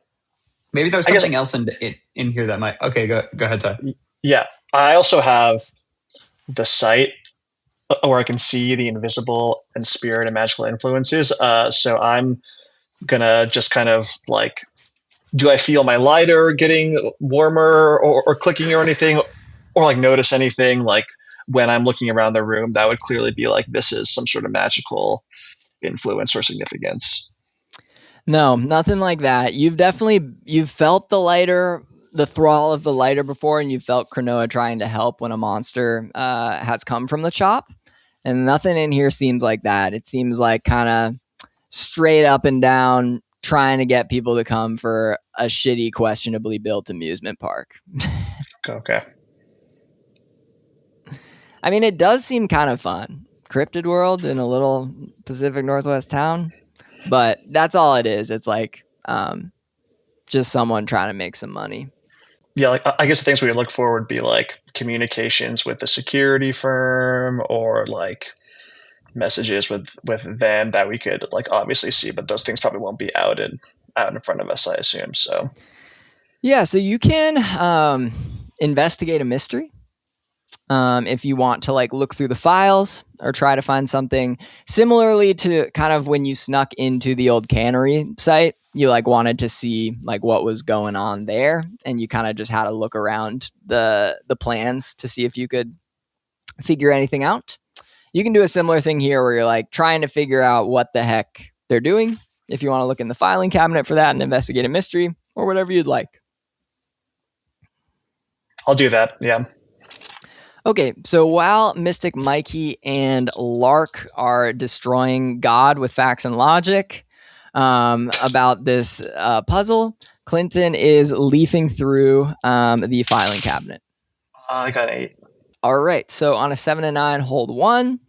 Maybe there's something else in here that might. Okay, go ahead, Ty.
Yeah, I also have the sight where I can see the invisible and spirit and magical influences. So I'm gonna just kind of like, do I feel my lighter getting warmer or clicking or anything, or like notice anything like when I'm looking around the room that would clearly be like this is some sort of magical influence or significance?
No, nothing like that. You've felt the thrall of the lighter before, and you've felt Cronoa trying to help when a monster has come from the chop. And nothing in here seems like that. It seems like kind of straight up and down trying to get people to come for a shitty, questionably built amusement park.
Okay.
I mean, it does seem kind of fun. Cryptid world in a little Pacific Northwest town. But that's all it is. It's like just someone trying to make some money.
Yeah, like I guess the things we would look for would be like communications with the security firm or like messages with them that we could like obviously see, but those things probably won't be out in front of us, I assume. So
yeah, so you can investigate a mystery. If you want to like look through the files or try to find something similarly to kind of when you snuck into the old cannery site, you like wanted to see like what was going on there, and you kind of just had to look around the plans to see if you could figure anything out. You can do a similar thing here where you're like trying to figure out what the heck they're doing. If you want to look in the filing cabinet for that and investigate a mystery or whatever you'd like.
I'll do that. Yeah.
Okay, so while Mystic Mikey and Lark are destroying God with facts and logic about this puzzle, Clinton is leafing through the filing cabinet.
I got 8.
All right. So on a 7 and 9, hold 1.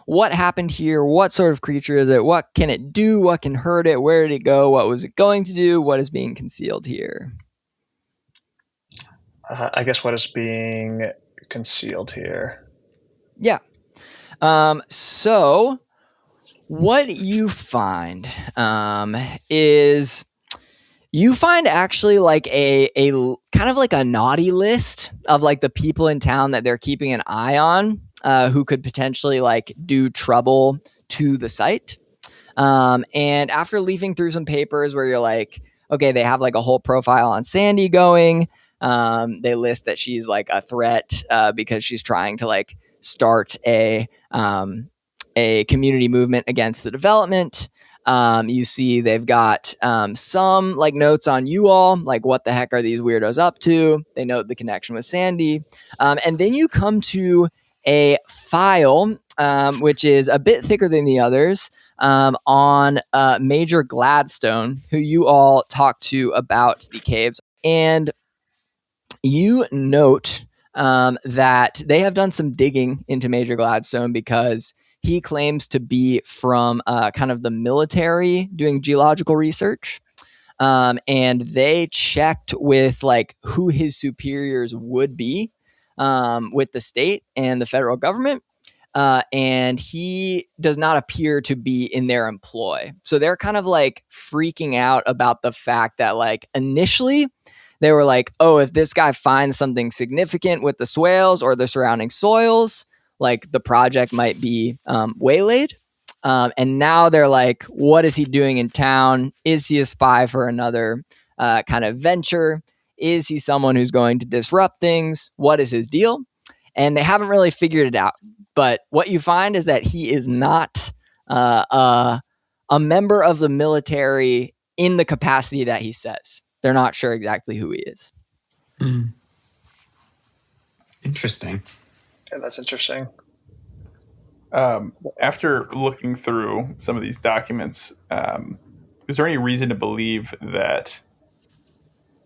What happened here? What sort of creature is it? What can it do? What can hurt it? Where did it go? What was it going to do? What is being concealed here?
I guess what is being concealed here?
Yeah. So what you find is you find actually like a kind of like a naughty list of like the people in town that they're keeping an eye on who could potentially like do trouble to the site. And after leafing through some papers where you're like, okay, they have like a whole profile on Sandy going. They list that she's like a threat because she's trying to like start a community movement against the development. You see they've got some like notes on you all, like what the heck are these weirdos up to? They note the connection with Sandy. And then you come to a file, which is a bit thicker than the others, on Major Gladstone, who you all talked to about the caves. And you note that they have done some digging into Major Gladstone because he claims to be from kind of the military doing geological research. And they checked with like who his superiors would be with the state and the federal government. And he does not appear to be in their employ. So they're kind of like freaking out about the fact that like initially they were like, oh, if this guy finds something significant with the swales or the surrounding soils, like the project might be waylaid. And now they're like, what is he doing in town? Is he a spy for another kind of venture? Is he someone who's going to disrupt things? What is his deal? And they haven't really figured it out. But what you find is that he is not a member of the military in the capacity that he says. They're not sure exactly who he is.
Interesting.
Yeah, that's interesting.
After looking through some of these documents, is there any reason to believe that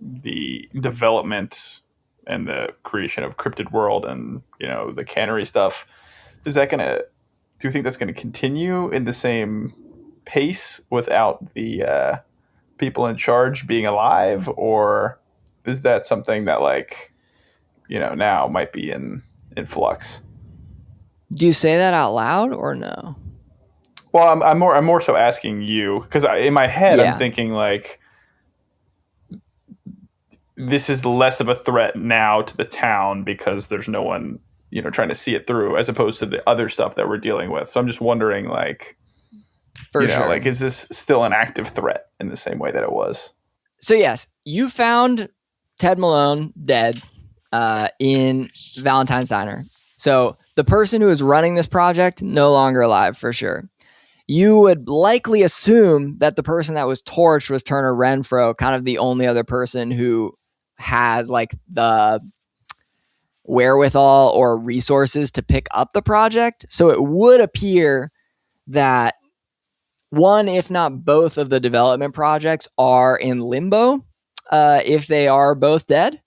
the development and the creation of Cryptid World and, you know, the cannery stuff, do you think that's going to continue in the same pace without the people in charge being alive? Or is that something that, like, you know, now might be in flux?
Do you say that out loud or no?
Well, I'm more so asking you because in my head I'm thinking like this is less of a threat now to the town because there's no one, you know, trying to see it through, as opposed to the other stuff that we're dealing with. So I'm just wondering, like,
For sure.
like, is this still an active threat in the same way that it was?
So yes, you found Ted Malone dead in Valentine's Diner. So the person who is running this project, no longer alive for sure. You would likely assume that the person that was torched was Turner Renfro, kind of the only other person who has like the wherewithal or resources to pick up the project. So it would appear that one, if not both of the development projects are in limbo, if they are both dead.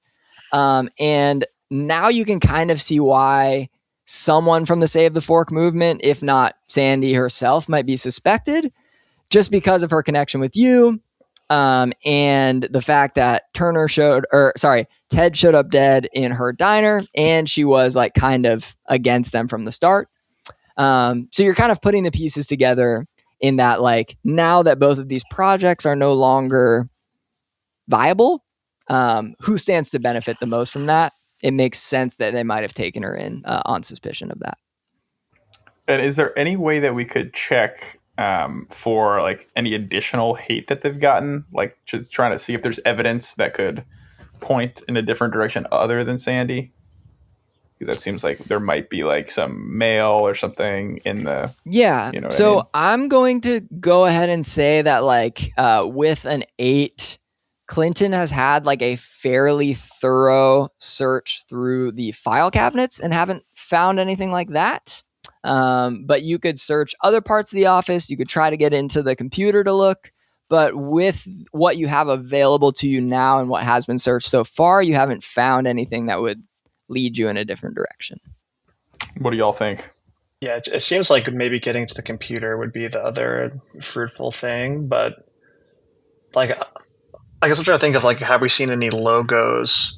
And now you can kind of see why someone from the Save the Fork movement, if not Sandy herself, might be suspected just because of her connection with you. And the fact that Ted showed up dead in her diner and she was like kind of against them from the start. So you're kind of putting the pieces together in that, like, now that both of these projects are no longer viable, who stands to benefit the most from that? It makes sense that they might have taken her in on suspicion of that.
And is there any way that we could check for like any additional hate that they've gotten, like just trying to see if there's evidence that could point in a different direction other than Sandy? Because that seems like there might be like some mail or something in the...
Yeah.
You know
so
I mean?
I'm going to go ahead and say that like with an 8, Clinton has had like a fairly thorough search through the file cabinets and haven't found anything like that. But you could search other parts of the office. You could try to get into the computer to look, But with what you have available to you now and what has been searched so far, you haven't found anything that would lead you in a different direction.
What do y'all think?
Yeah, it seems like maybe getting to the computer would be the other fruitful thing, but like, I guess I'm trying to think of like, have we seen any logos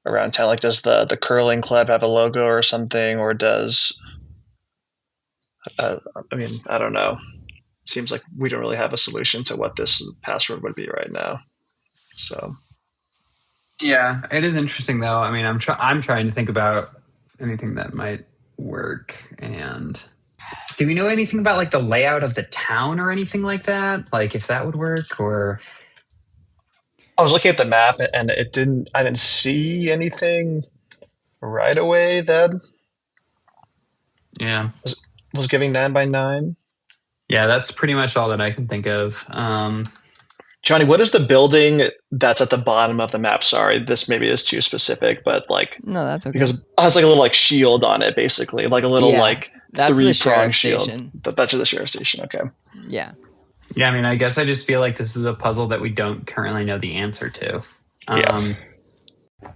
around town? Like, does the curling club have a logo or something, or does I mean, I don't know. Seems like we don't really have a solution to what this password would be right now. So
yeah, it is interesting though. I mean, I'm trying to think about anything that might work. And do we know anything about like the layout of the town or anything like that? Like if that would work, or
I was looking at the map and I didn't see anything right away that
yeah.
was giving 9x9.
Yeah, that's pretty much all that I can think of.
Johnny, what is the building that's at the bottom of the map? Sorry, this maybe is too specific, but like,
no, that's okay.
Because it has like a little like shield on it, basically, like a little like
that's the
3-pronged shield.
station.
That's the sheriff station. Okay.
Yeah.
Yeah, I mean, I guess I just feel like this is a puzzle that we don't currently know the answer to.
Yeah.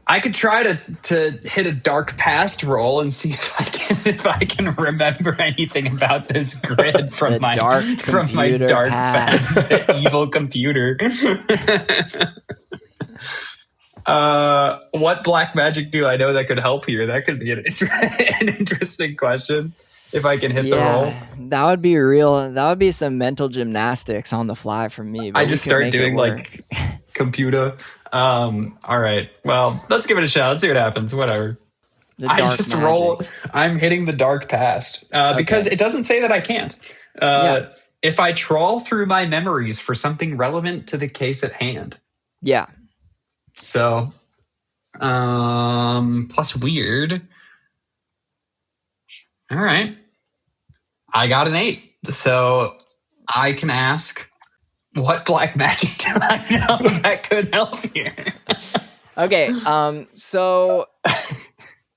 I could try to hit a dark past roll and see if I can remember anything about this grid from my dark past, the evil computer. What black magic do I know that could help here? That could be an interesting question. If I can hit the roll,
that would be real. That would be some mental gymnastics on the fly from me.
I just start doing like computer. All right. Well, let's give it a shot. Let's see what happens. Whatever. I just roll. I'm hitting the dark past because it doesn't say that I can't. If I trawl through my memories for something relevant to the case at hand.
Yeah.
So, plus weird. All right. I got an 8. So I can ask, what black magic do I know that could help here?
Okay. So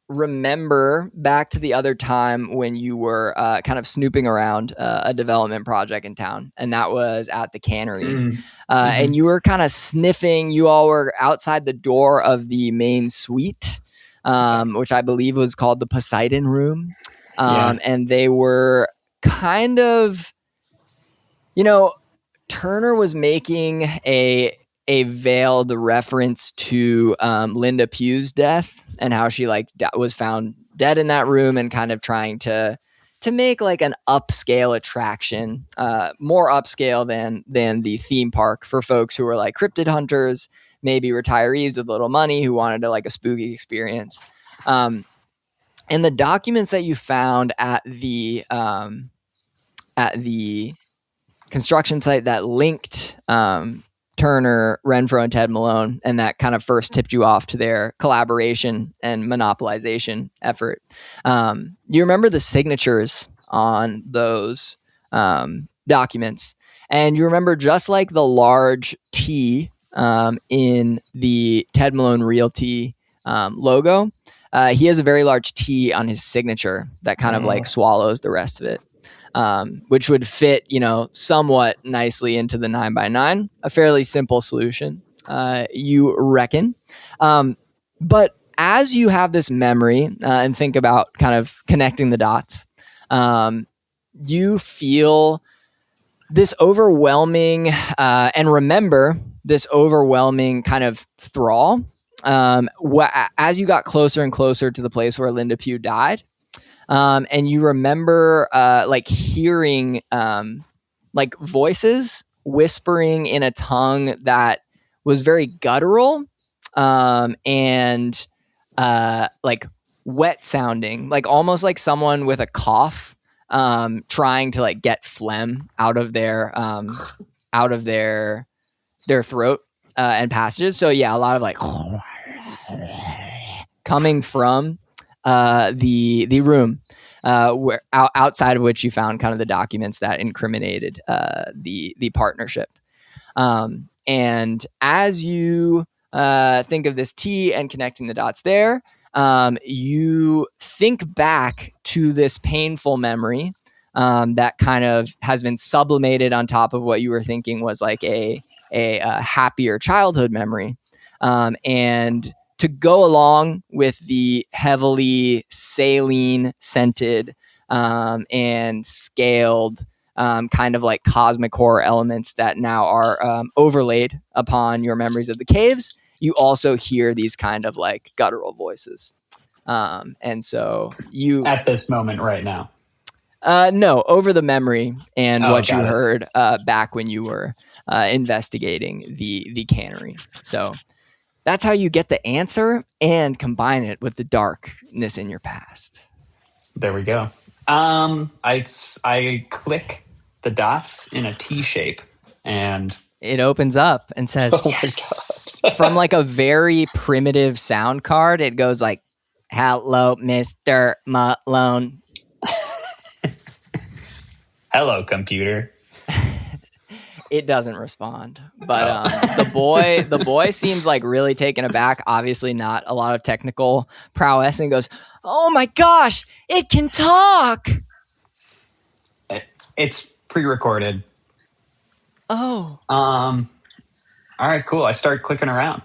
remember back to the other time when you were kind of snooping around a development project in town, and that was at the cannery. And you were kind of sniffing. You all were outside the door of the main suite, which I believe was called the Poseidon Room. And they were kind of, Turner was making a veiled reference to Linda Pugh's death and how she was found dead in that room, and kind of trying to make like an upscale attraction, more upscale than the theme park for folks who were like cryptid hunters, maybe retirees with little money who wanted to like a spooky experience. And the documents that you found at the construction site that linked Turner, Renfro, and Ted Malone, and that kind of first tipped you off to their collaboration and monopolization effort. You remember the signatures on those documents, and you remember just like the large T in the Ted Malone Realty logo. He has a very large T on his signature that kind of like swallows the rest of it, which would fit, somewhat nicely into the 9x9. A fairly simple solution, you reckon. But as you have this memory and think about kind of connecting the dots, you feel this overwhelming and remember this overwhelming kind of thrall. As you got closer and closer to the place where Linda Pugh died, and you remember hearing like voices whispering in a tongue that was very guttural and like wet sounding, like almost like someone with a cough trying to like get phlegm out of their throat and passages. So yeah, a lot of like coming from the room where outside of which you found kind of the documents that incriminated the partnership. And as you think of this T and connecting the dots there, you think back to this painful memory that kind of has been sublimated on top of what you were thinking was like a happier childhood memory. And to go along with the heavily saline scented and scaled kind of like cosmic horror elements that now are overlaid upon your memories of the caves, you also hear these kind of like guttural voices. And so you...
At this moment right now?
No, over the memory and what you
it.
heard back when you were investigating the cannery. So that's how you get the answer and combine it with the darkness in your past.
There we go. I click the dots in a T shape, and
it opens up and says, yes. From like a very primitive sound card, it goes like, hello, Mr. Malone.
Hello, computer.
It doesn't respond, but the boy seems like really taken aback. Obviously, not a lot of technical prowess, and goes, "Oh my gosh, it can talk!"
It's pre-recorded.
Oh.
All right, cool. I start clicking around.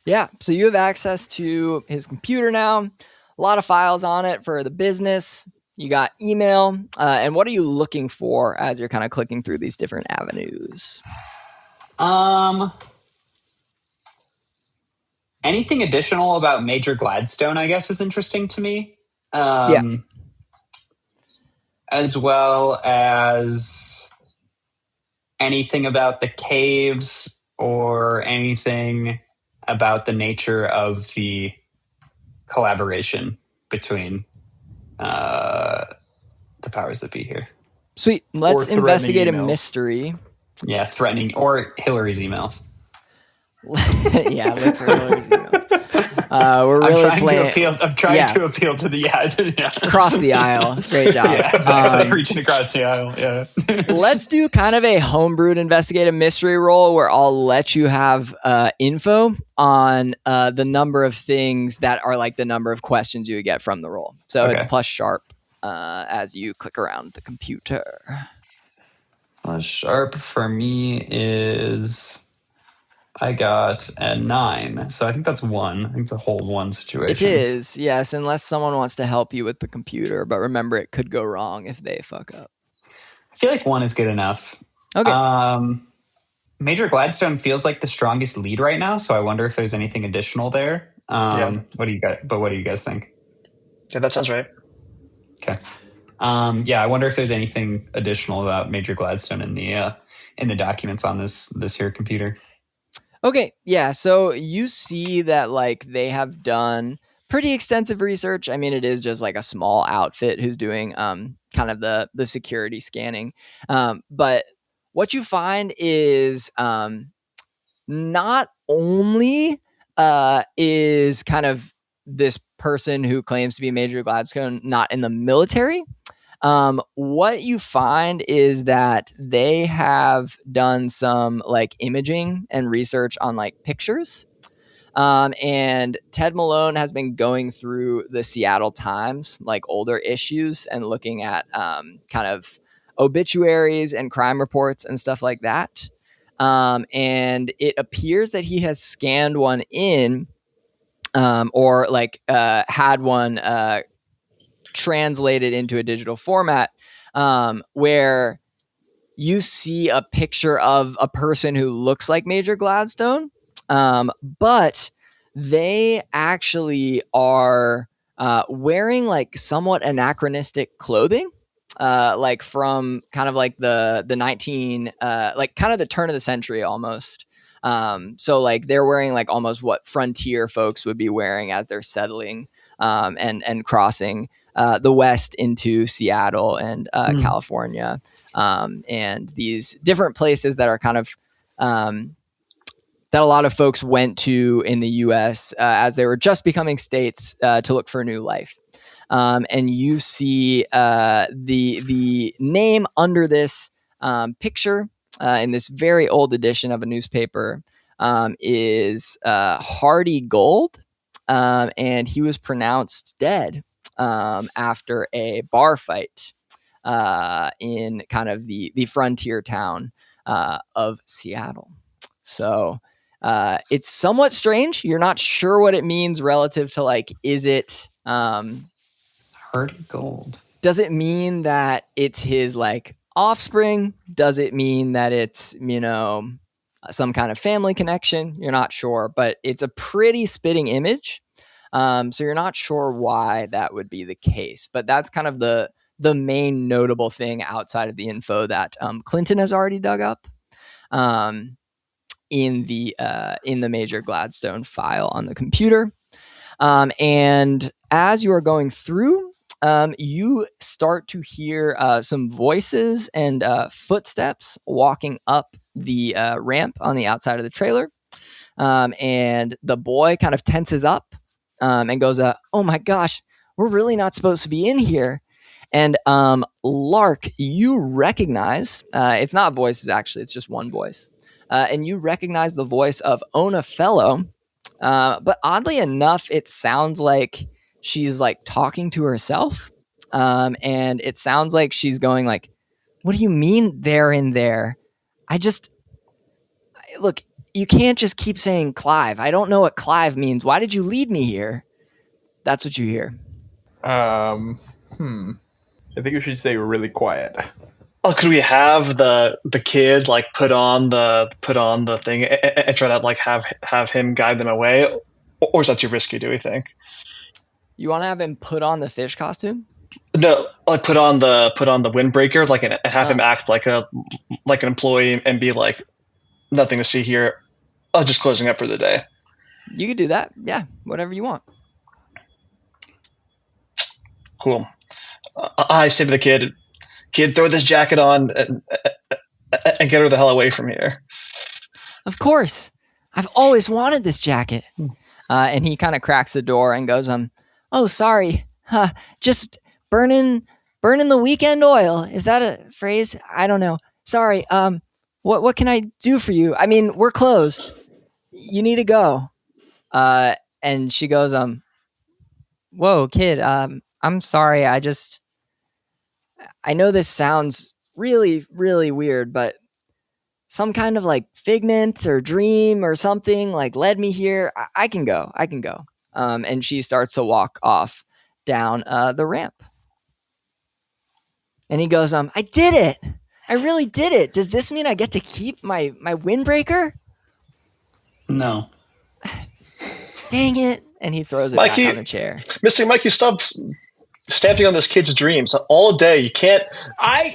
Yeah, so you have access to his computer now. A lot of files on it for the business. You got email. And what are you looking for as you're kind of clicking through these different avenues?
Anything additional about Major Gladstone, I guess, is interesting to me.
Yeah.
As well as anything about the caves or anything about the nature of the collaboration between the powers that be here.
Sweet. Let's investigate emails. A mystery.
Yeah, threatening, or Hillary's emails.
Yeah, look for Hillary's emails. We're really
I'm trying to appeal to the yeah.
Across the aisle. Great job.
Yeah, exactly. Reaching across the aisle. Yeah.
Let's do kind of a homebrewed investigative mystery roll where I'll let you have info on the number of things that are like the number of questions you would get from the roll. So it's plus sharp as you click around the computer.
Plus sharp for me is... I got a 9, so I think that's 1. I think it's a hold 1 situation.
It is, yes, unless someone wants to help you with the computer. But remember, it could go wrong if they fuck up.
I feel like 1 is good enough.
Okay.
Major Gladstone feels like the strongest lead right now, so I wonder if there's anything additional there. What do you guys think?
Yeah, that sounds right.
Okay. I wonder if there's anything additional about Major Gladstone in the documents on this here computer.
Okay, yeah, so you see that like they have done pretty extensive research. I mean, it is just like a small outfit who's doing kind of the security scanning. But what you find is not only is kind of this person who claims to be Major Gladstone not in the military, what you find is that they have done some like imaging and research on like pictures. And Ted Malone has been going through the Seattle Times, like older issues, and looking at kind of obituaries and crime reports and stuff like that. And it appears that he has scanned one in or like had one translated into a digital format where you see a picture of a person who looks like Major Gladstone, but they actually are wearing like somewhat anachronistic clothing, like from kind of like the 19 like kind of the turn of the century almost. So like they're wearing like almost what frontier folks would be wearing as they're settling and crossing the west into Seattle and California, and these different places that are kind of that a lot of folks went to in the U.S. As they were just becoming states to look for a new life. And you see the name under this picture in this very old edition of a newspaper is Hardy Gold, and he was pronounced dead after a bar fight in kind of the frontier town of Seattle. So it's somewhat strange. You're not sure what it means relative to like, is it
Heart gold?
Does it mean that it's his like offspring? Does it mean that it's, some kind of family connection? You're not sure, but it's a pretty spitting image. So you're not sure why that would be the case, but that's kind of the main notable thing outside of the info that Clinton has already dug up in the Major Gladstone file on the computer. And as you are going through, you start to hear some voices and footsteps walking up the ramp on the outside of the trailer. And the boy kind of tenses up and goes, oh my gosh, we're really not supposed to be in here. And Lark, you recognize, it's not voices actually, it's just one voice. And you recognize the voice of Ohna Fellow. But oddly enough, it sounds like she's like talking to herself. And it sounds like she's going like, what do you mean they're in there? Look, you can't just keep saying Clive. I don't know what Clive means. Why did you lead me here? That's what you hear.
I think we should stay really quiet.
Oh, could we have the kid like put on the thing and try to like have him guide them away, or is that too risky? Do we think?
You want to have him put on the fish costume?
No, like put on the windbreaker, like and have him act like an employee and be like, nothing to see here. Just closing up for the day.
You could do that. Yeah, whatever you want.
Cool. I say to the kid, throw this jacket on and get her the hell away from here.
Of course. I've always wanted this jacket. And he kind of cracks the door and goes, oh, sorry. Just burning the weekend oil. Is that a phrase? I don't know. Sorry. What can I do for you? I mean, we're closed. You need to go. And she goes, whoa, kid, I'm sorry. I know this sounds really, really weird, but some kind of like figment or dream or something like led me here. I can go. And she starts to walk off down the ramp. And he goes, I did it. I really did it. Does this mean I get to keep my windbreaker?
No.
Dang it. And he throws it back on the chair.
Mr. Mikey, stop stamping on this kid's dreams all day. You can't.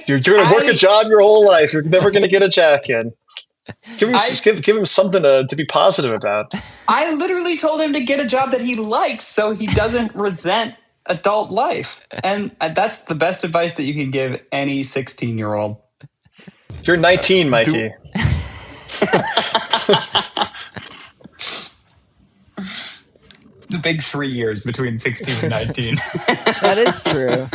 You're going to work a job your whole life. You're never going to get a jacket. Give him something to be positive about.
I literally told him to get a job that he likes so he doesn't resent adult life. And that's the best advice that you can give any 16-year-old.
You're 19, Mikey.
It's a big 3 years between 16 and 19.
That is true.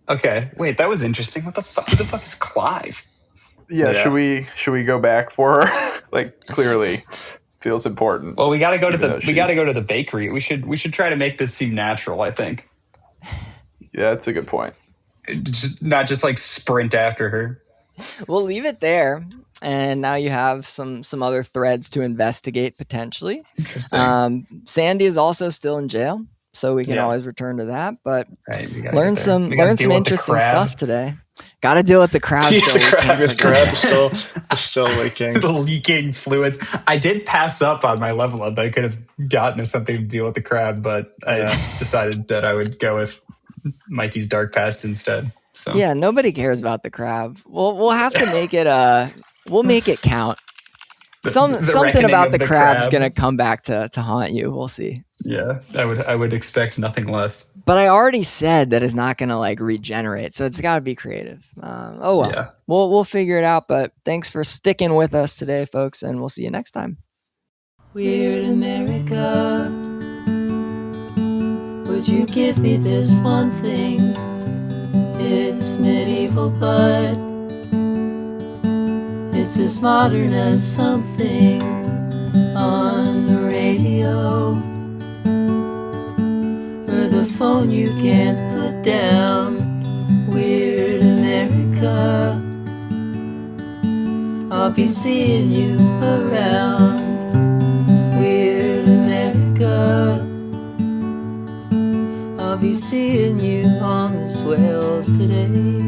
Okay. Wait, that was interesting. What the fuck? Who the fuck is Clive?
Yeah. Should we go back for her? Like, clearly feels important.
Well, we got to go to the bakery. We should try to make this seem natural, I think.
Yeah, that's a good point.
Not just like sprint after her.
We'll leave it there. And now you have some other threads to investigate potentially.
Interesting.
Sandy is also still in jail, so we can always return to that. But learn some interesting stuff today. Got to deal with the crab.
The crab is still leaking.
The leaking fluids. I did pass up on my level up. I could have gotten something to deal with the crab, but I decided that I would go with Mikey's dark past instead. So
yeah, nobody cares about the crab. We'll have to make it we'll make it count. Something about the crab's gonna come back to haunt you. We'll see.
Yeah, I would expect nothing less.
But I already said that it's not gonna like regenerate, so it's got to be creative. Oh well,
yeah.
We'll figure it out. But thanks for sticking with us today, folks, and we'll see you next time.
Weird America, would you give me this one thing? It's medieval, but it's as modern as something on the radio or the phone you can't put down. I'll be seeing you around weird America. I'll be seeing you on the swells today.